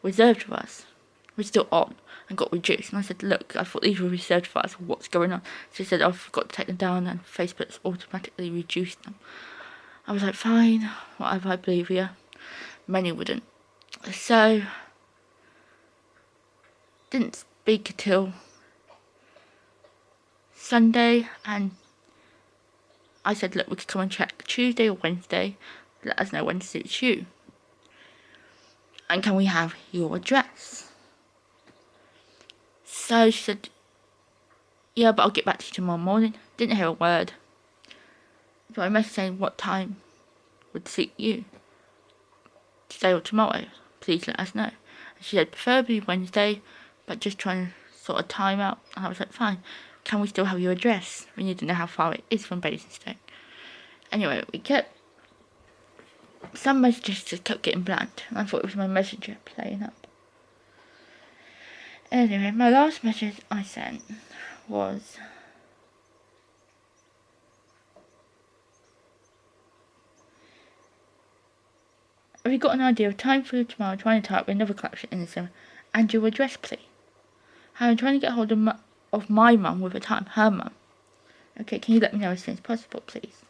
reserved for us were still on and got reduced. And I said, look, I thought these were reserved for us, what's going on? She said, I forgot to take them down and Facebook's automatically reduced them. I was like, fine, whatever, I believe you. Many wouldn't. So, didn't speak until Sunday, and I said, look, we could come and check Tuesday or Wednesday. Let us know when suits you. And can we have your address? So she said, yeah, but I'll get back to you tomorrow morning. Didn't hear a word. So I messaged saying what time would suit you. Today or tomorrow. Please let us know. And she said, preferably Wednesday, but just trying to sort of time out. And I was like, fine. Can we still have your address? We need to know how far it is from Basingstoke. Anyway, some messages just kept getting blanked. And I thought it was my messenger playing up. Anyway, my last message I sent was, have you got an idea of time for tomorrow? Trying to type another collection in the summer. And your address, please. I'm trying to get hold of my mum with a time. Her mum. Okay, can you let me know as soon as possible, please?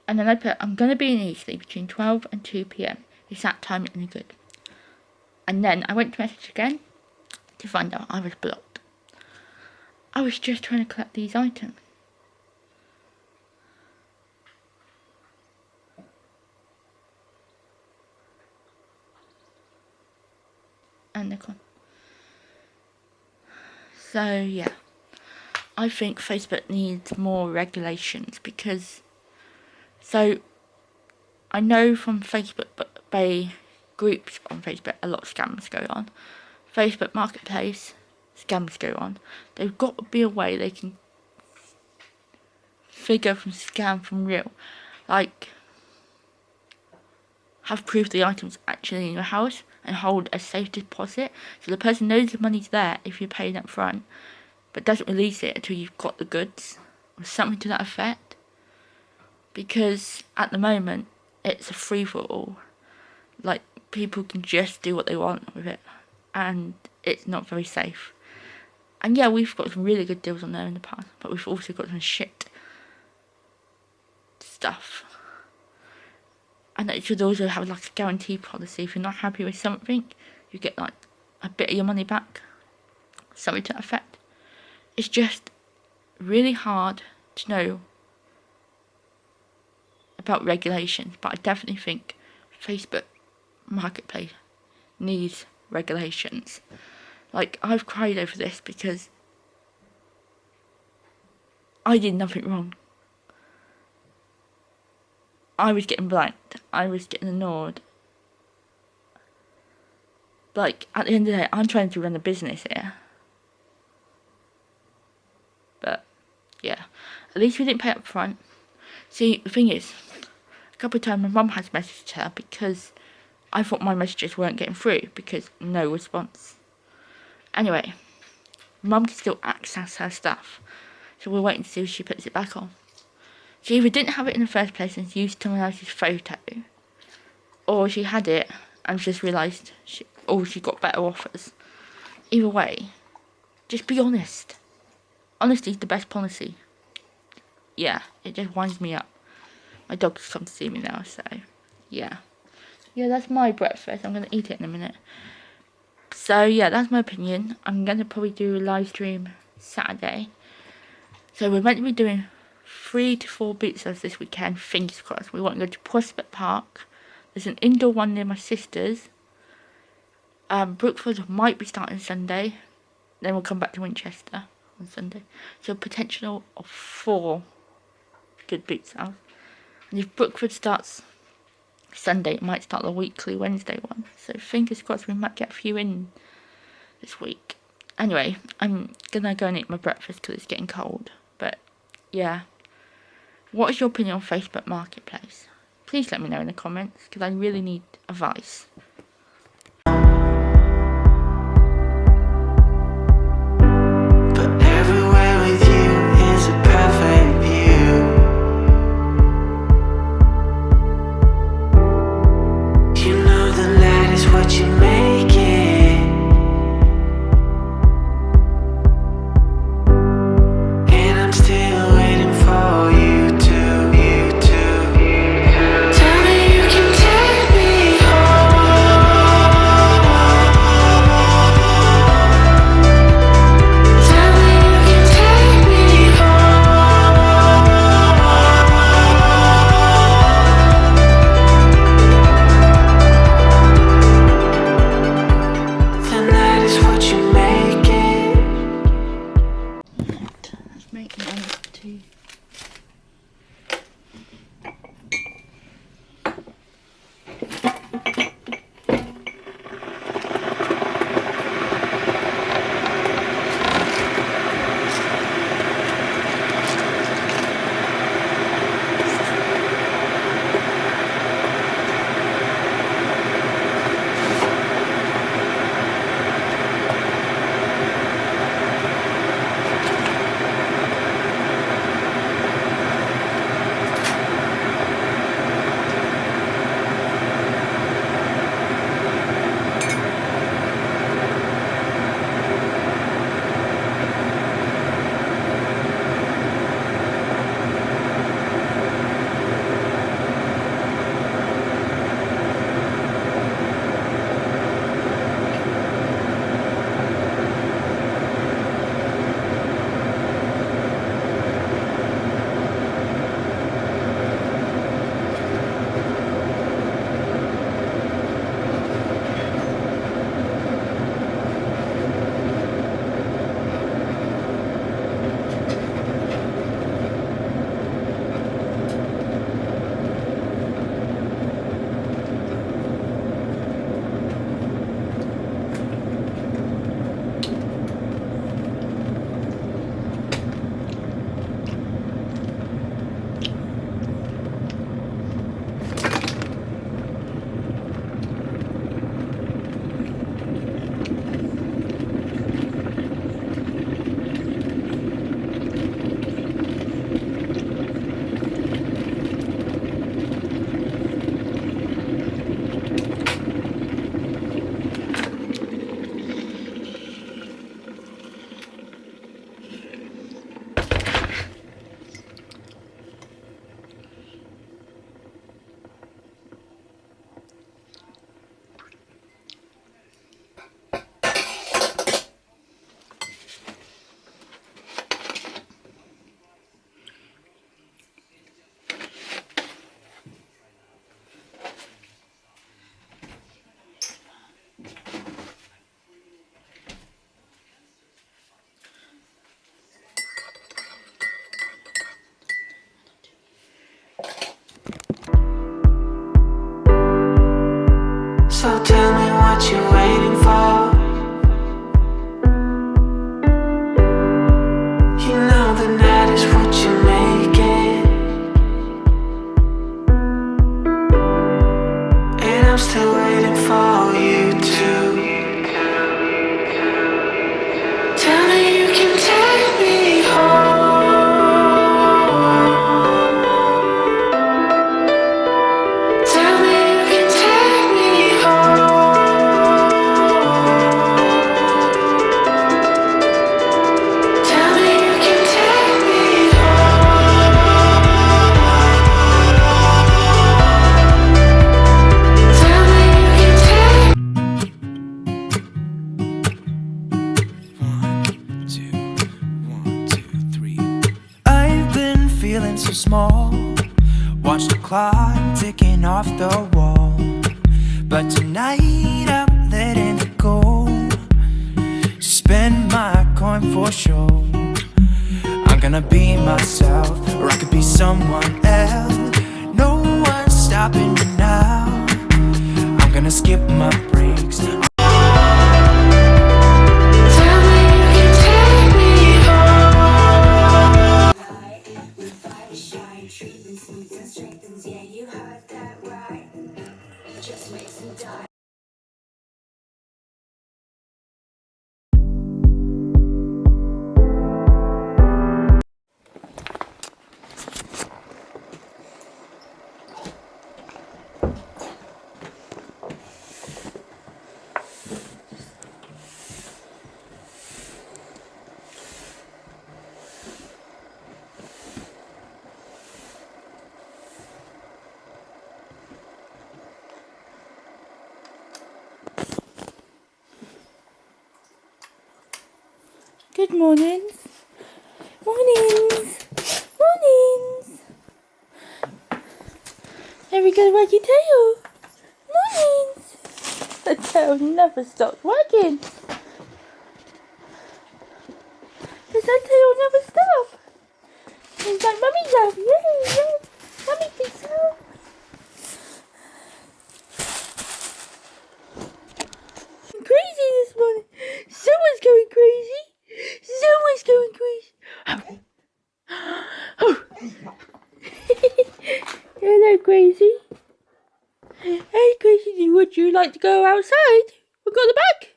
And then I put, I'm going to be in Eastleigh between 12 and 2 p.m. Is that time any good? And then I went to message again to find out I was blocked. I was just trying to collect these items. can, Nikon. So yeah, I think Facebook needs more regulations because, so I know from Facebook, but by groups on Facebook, a lot of scams go on. Facebook Marketplace, scams go on. There's got to be a way they can figure from scam from real. Like, have proof the item's actually in your house and hold a safe deposit so the person knows the money's there if you're paying up front, but doesn't release it until you've got the goods or something to that effect. Because at the moment it's a free for all. Like, people can just do what they want with it, and it's not very safe. And yeah, we've got some really good deals on there in the past, but we've also got some shit stuff. And it should also have like a guarantee policy. If you're not happy with something, you get like a bit of your money back. Something to that effect. It's just really hard to know about regulations, but I definitely think Facebook Marketplace needs regulations. Like, I've cried over this because I did nothing wrong. I was getting blanked. I was getting ignored. Like, at the end of the day, I'm trying to run a business here. But, yeah. At least we didn't pay up front. See, the thing is, a couple of times my mum has messaged her because I thought my messages weren't getting through because no response. Anyway, mum can still access her stuff. So we're waiting to see if she puts it back on. She either didn't have it in the first place and used someone else's photo, or she had it and just realised she got better offers. Either way, just be honest. Honesty is the best policy. Yeah, it just winds me up. My dog's come to see me now, so yeah. Yeah, that's my breakfast. I'm going to eat it in a minute. So yeah, that's my opinion. I'm going to probably do a live stream Saturday. So we're meant to be doing 3 to 4 boot sales this weekend, fingers crossed. We want to go to Prospect Park. There's an indoor one near my sister's. Brookfield might be starting Sunday. Then we'll come back to Winchester on Sunday. So potential of 4 good boot sales. And if Brookfield starts Sunday, it might start the weekly Wednesday one. So fingers crossed we might get a few in this week. Anyway, I'm gonna go and eat my breakfast because it's getting cold. But yeah. What is your opinion on Facebook Marketplace? Please let me know in the comments because I really need advice.
But everywhere with you is a perfect view. You know the light is what you make it. And I'm still waiting for you. Tell me you can take me home. tell me what you're waiting for. You know the night is what you make it, and I'm still waiting for you to tell me you can take me home. Tell me you can take me home. Tell me you can take me home. Tell me you can take. 1, 2, 3. I've been feeling so small. Watch the clock ticking off the wall. But tonight I'm letting it go. Spend my coin for sure. I'm gonna be myself, or I could be someone else. No one's stopping me now. I'm gonna skip my breaks. Tell me you can take me home. Yeah, you heard that right. Just makes me die.
Good mornings. Mornings. Mornings. There we go, wag your tail. Mornings. The tail never stops wagging. Does that tail never stop? It's like Mummy love. Yay, yay. Mummy thinks so. Crazy this morning. Someone's going crazy. Someone's going crazy. Oh. Hello, Crazy. Hey, Crazy, would you like to go outside? We've got the bag.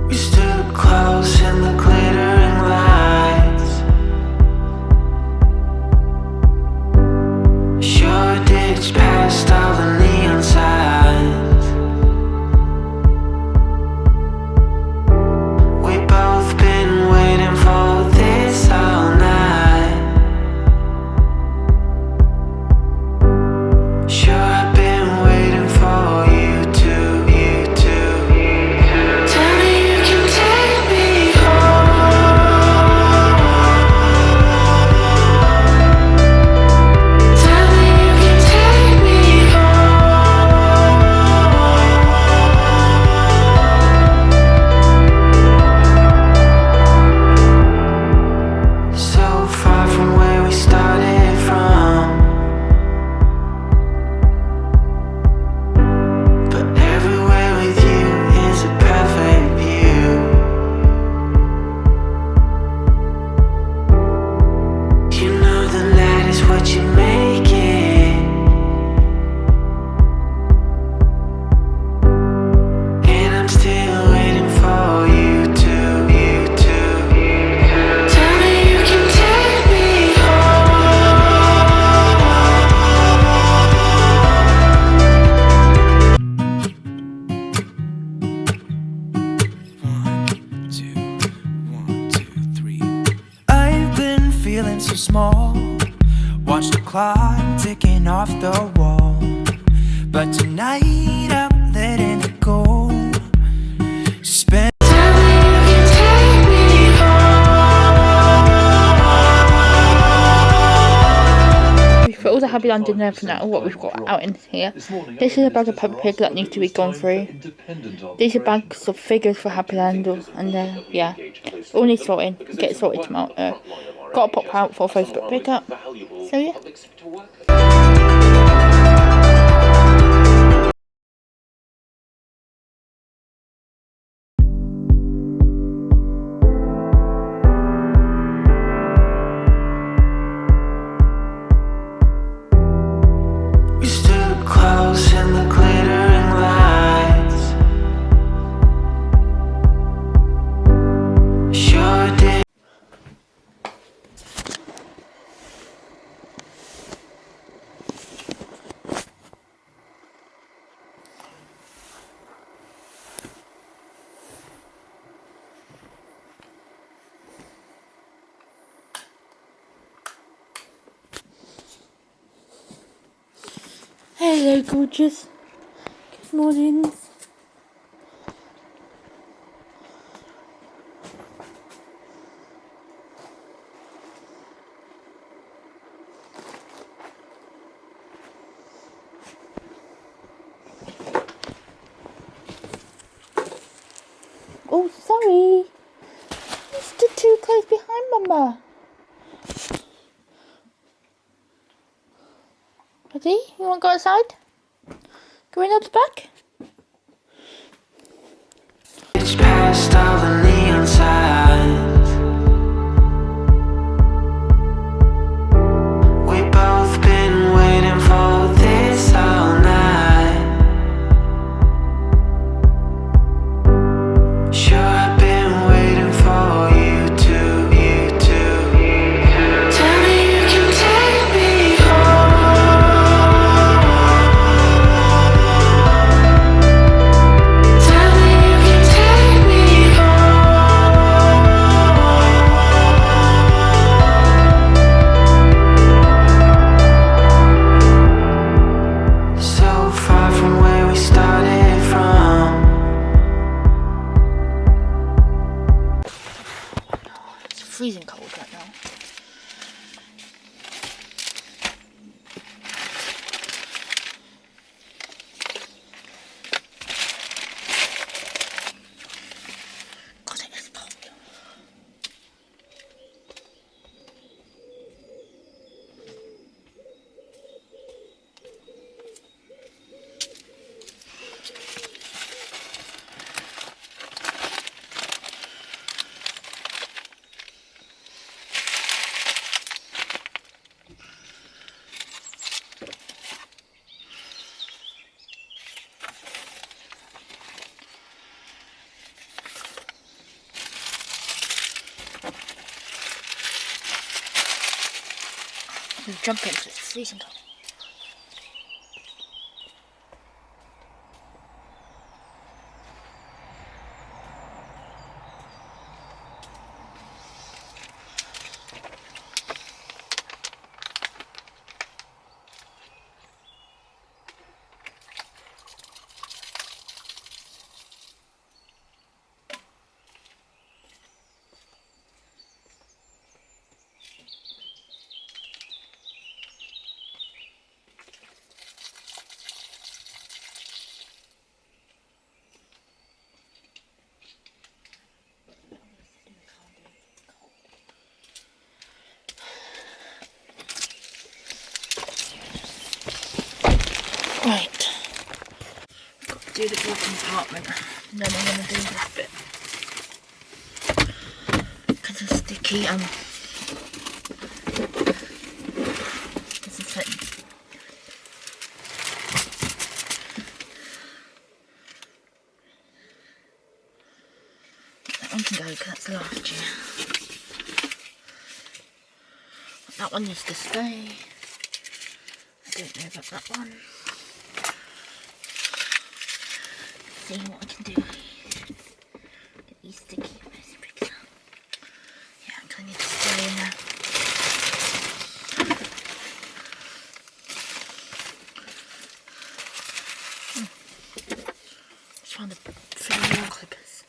We stood close in the glittering lights. Shoreditch past all the neon signs. We both been waiting for this all night. Sure, I've been waiting for you to, you to. Tell me you can take me home. Tell me you can take me home. So far from where we started from. But everywhere with you is a perfect view. You know the night is what you make it, and I'm still waiting for you to, you to. Tell me you can take me home. I've been feeling so small. Watch the clock ticking off the wall. But tonight I'm letting it go. Spend. Tell me you can take me home. We've put all the Happy Land in there for now, what we've got out in here. This is a bag of Peppa Pig that needs to be gone through. These are bags of figures for Happy Land, and yeah, all needs sorting. Get it sorted tomorrow. got to pop out for Facebook pickup. So yeah.
We stood close in the glittering lights. Sure did.
Hello, gorgeous. Good morning. Oh, sorry. You stood too close behind Mama. Ready? You want to go outside? Go in at the back?
It's past all the neon signs. We both been waiting for this all night. Sure, I've been waiting for you to. Tell me you can take me home. Tell me you can take me home. So far from where we started from.
It's freezing cold right now. God, it is cold. I'm jumping because it's freezing cold. Right. Got to do the blue compartment. Then I'm going to do this bit. Because it's sticky and this is it. That one can go because that's last year. That one needs to stay. I don't know about that one. See what I can do. Get these sticky messy bricks out. Yeah, I'm going to need to stay in there. Just trying to fill in more clippers.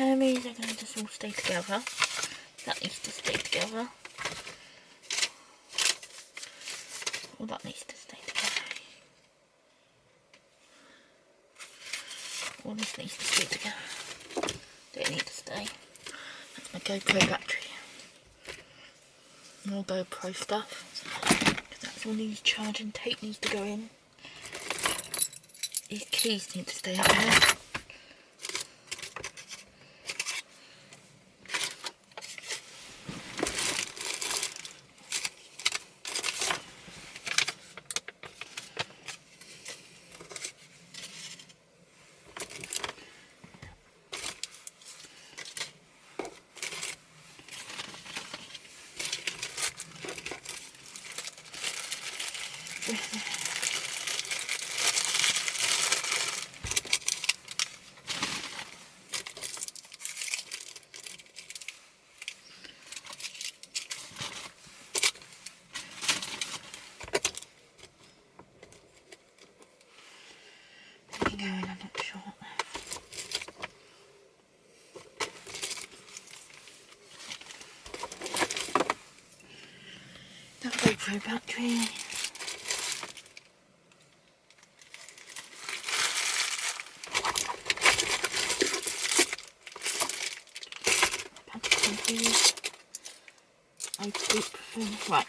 Hermes are going to just all stay together. That needs to stay together. All that needs to stay together. All this needs to stay together. Don't need to stay. That's my GoPro battery. More GoPro stuff. That's all these charging tape needs to go in. These keys need to stay up there. Going, I'm not sure. That GoPro battery. Right.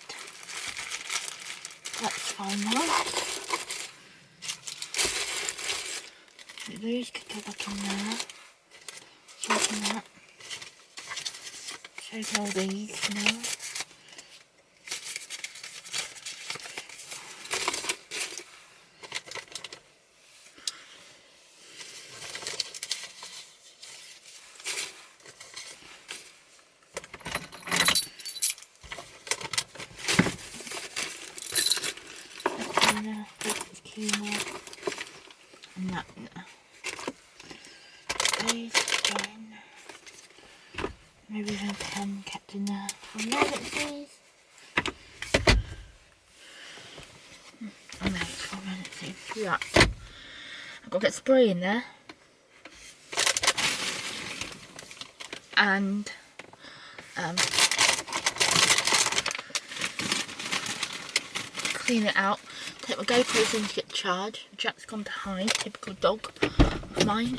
That's fine now. So these could go back in there. Open that. Shake all these now. And that these go in. Maybe there's a pen kept in there for emergencies. Oh no, it's for emergencies. Right. I've got to get spray in there. And clean it out. Take my GoPros in to get charged. Jack's gone to hide, typical dog of mine.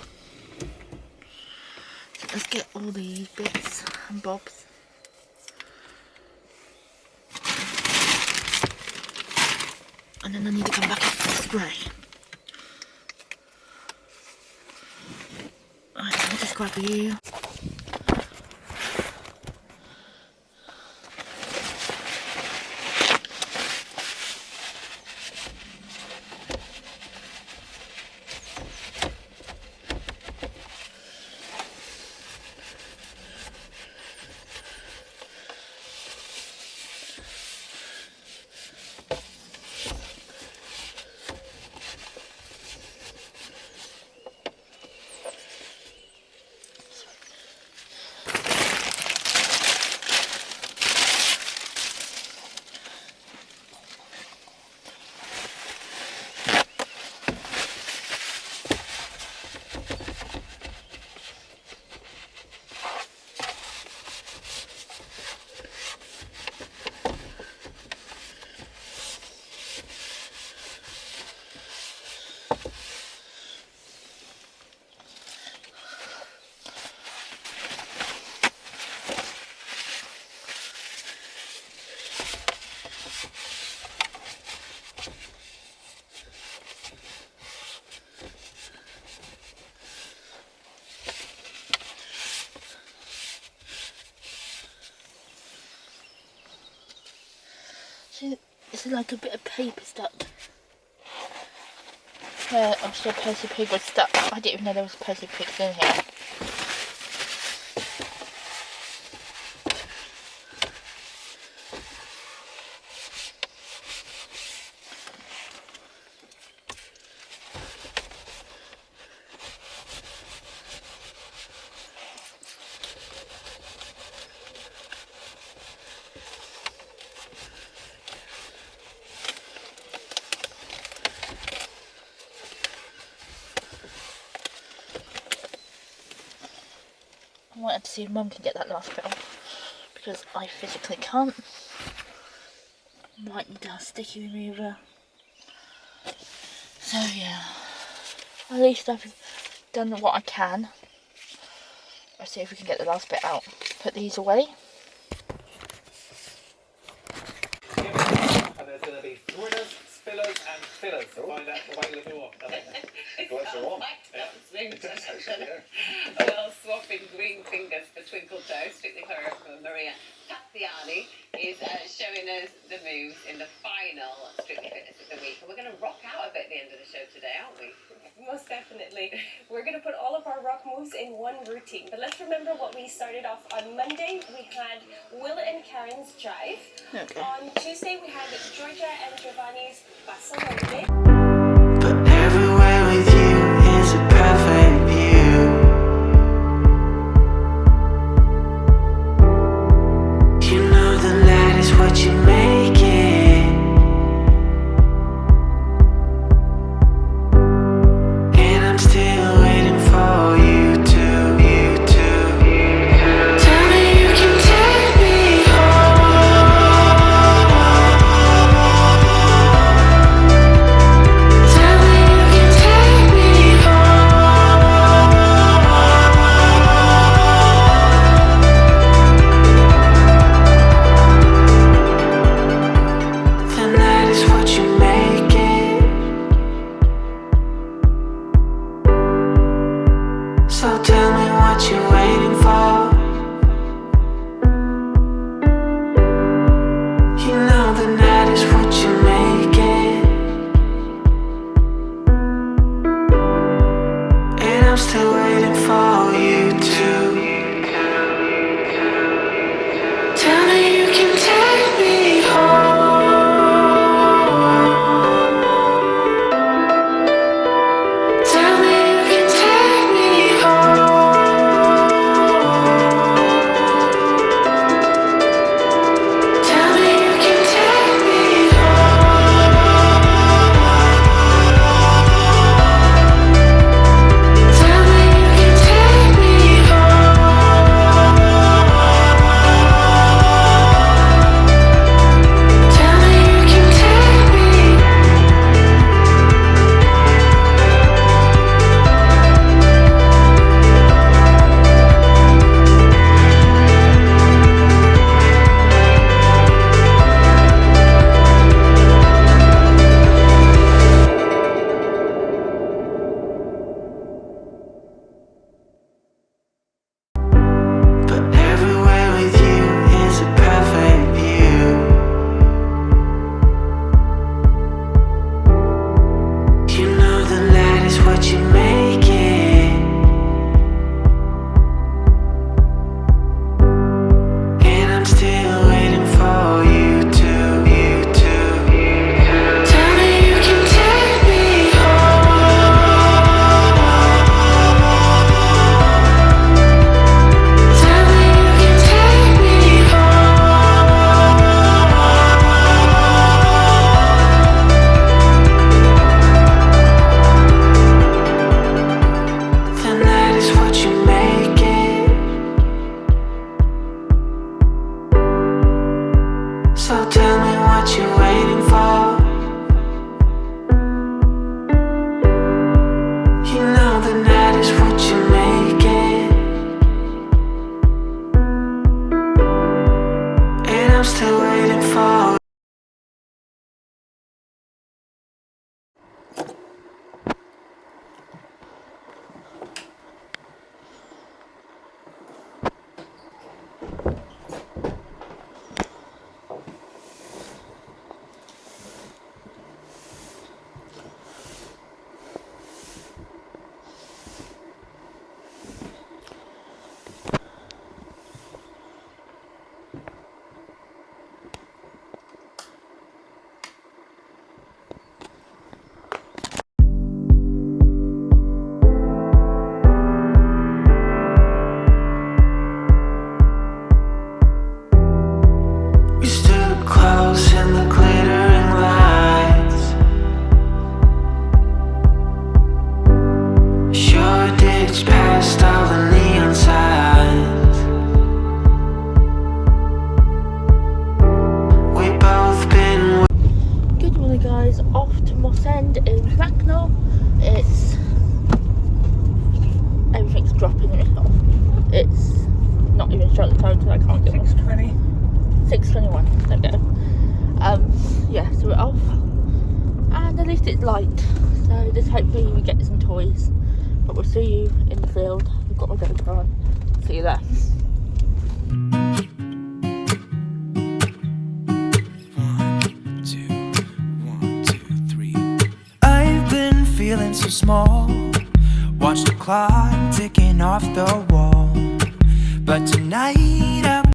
So let's get all these bits and bobs. And then I need to come back into the spray. Right, I'll just grab you. See, it's like a bit of paper stuck. I'm still a piece of paper stuck. I didn't even know there was a piece of paper in here. I wanted to see if Mum can get that last bit off, because I physically can't. Might need a sticky remover. So yeah, at least I've done what I can. Let's see if we can get the last bit out. Put these away.
And there's going to be winners, spillers and fillers to find out the way the new one.
Gloves are on.
Well, swapping green fingers for twinkle toes, strictly choreographer Maria Tatsiani is showing us the moves in the final Strictly Fitness of the week. And we're going to rock out a bit at the end of the show today, aren't we?
Most definitely. We're going to put all of our rock moves in one routine. But let's remember what we started off on Monday. We had Will and Karen's Drive.
Okay.
On Tuesday, we had Georgia and Giovanni's Paso Doble.
But everywhere with you is a perfect view. You know the light is what you make it. And I'm still waiting for you to. Tell me you can take me Tell me you can take me The night is what you make it. So tell me what you're waiting for. You know the night is what you make it. And I'm still waiting for you to. Tell me you can take me Tell me you can take me Tell me you can take me Tell me you can take me Tell me you can take me But everywhere with you is a perfect view. You know the light is what you make it. And I'm still waiting for you to. Tell me you can take me Tell me you can take me The night is what you make it. So tell me what you're waiting for. You know the night is what you make it. And I'm still waiting for.
until I can't get
6:20.
6:21. There we go. Yeah, so we're off, and at least it's light. So just hopefully we get some toys. But we'll see you in the field. We've got my GoPro on. See you there.
1, 2, 1, 2, 3. I've been feeling so small. Watch the clock ticking off the wall. But tonight I'm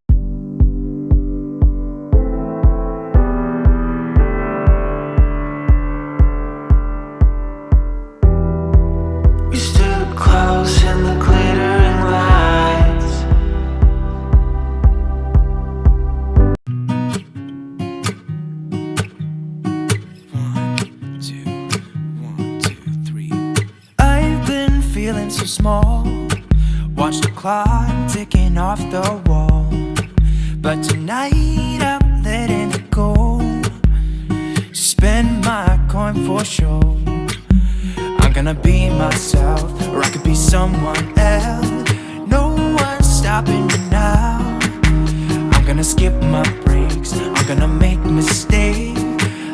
close in the glittering lights. One, two, three. I've been feeling so small. Watch the clock ticking off the wall. But tonight I'm letting it go. Spend my coin for sure. I'm gonna be myself, or I could be someone else. No one's stopping me now. I'm gonna skip my breaks, I'm gonna make mistakes.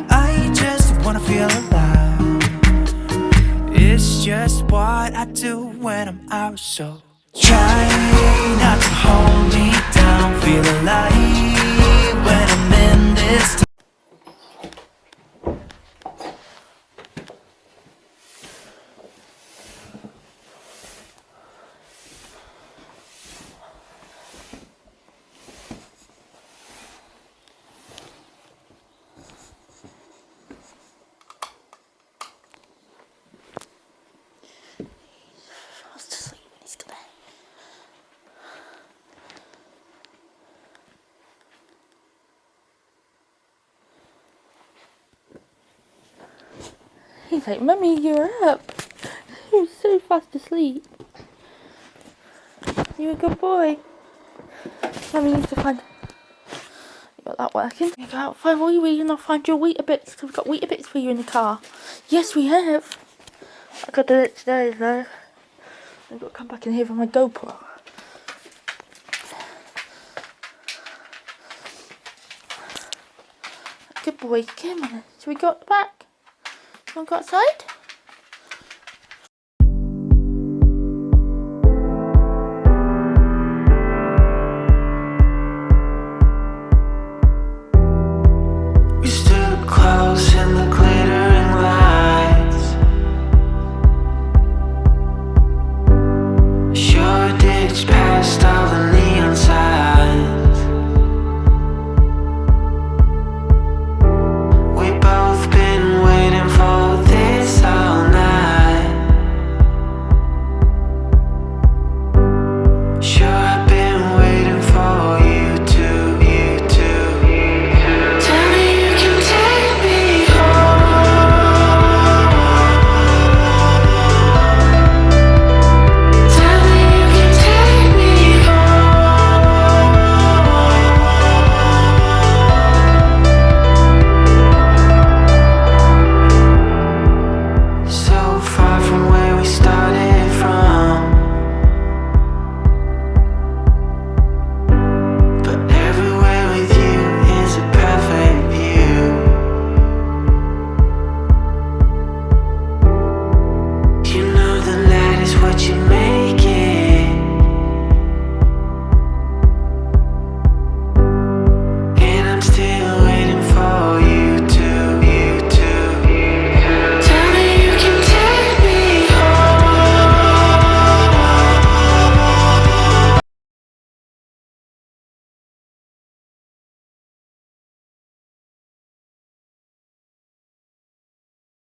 I just wanna feel alive. It's just what I do when I'm out, so try not to hold me down. Feel alive when I'm in this.
He's like, Mummy, you're up. He was so fast asleep. You're a good boy. Mummy needs to find... You got that working. You go out, find wee and I'll find your Weetabix. We've got Weetabix for you in the car. Yes, we have. I got to do it today, though. I've got to come back in here for my GoPro. Good boy. Come on. Should we go up the back? Want to go outside?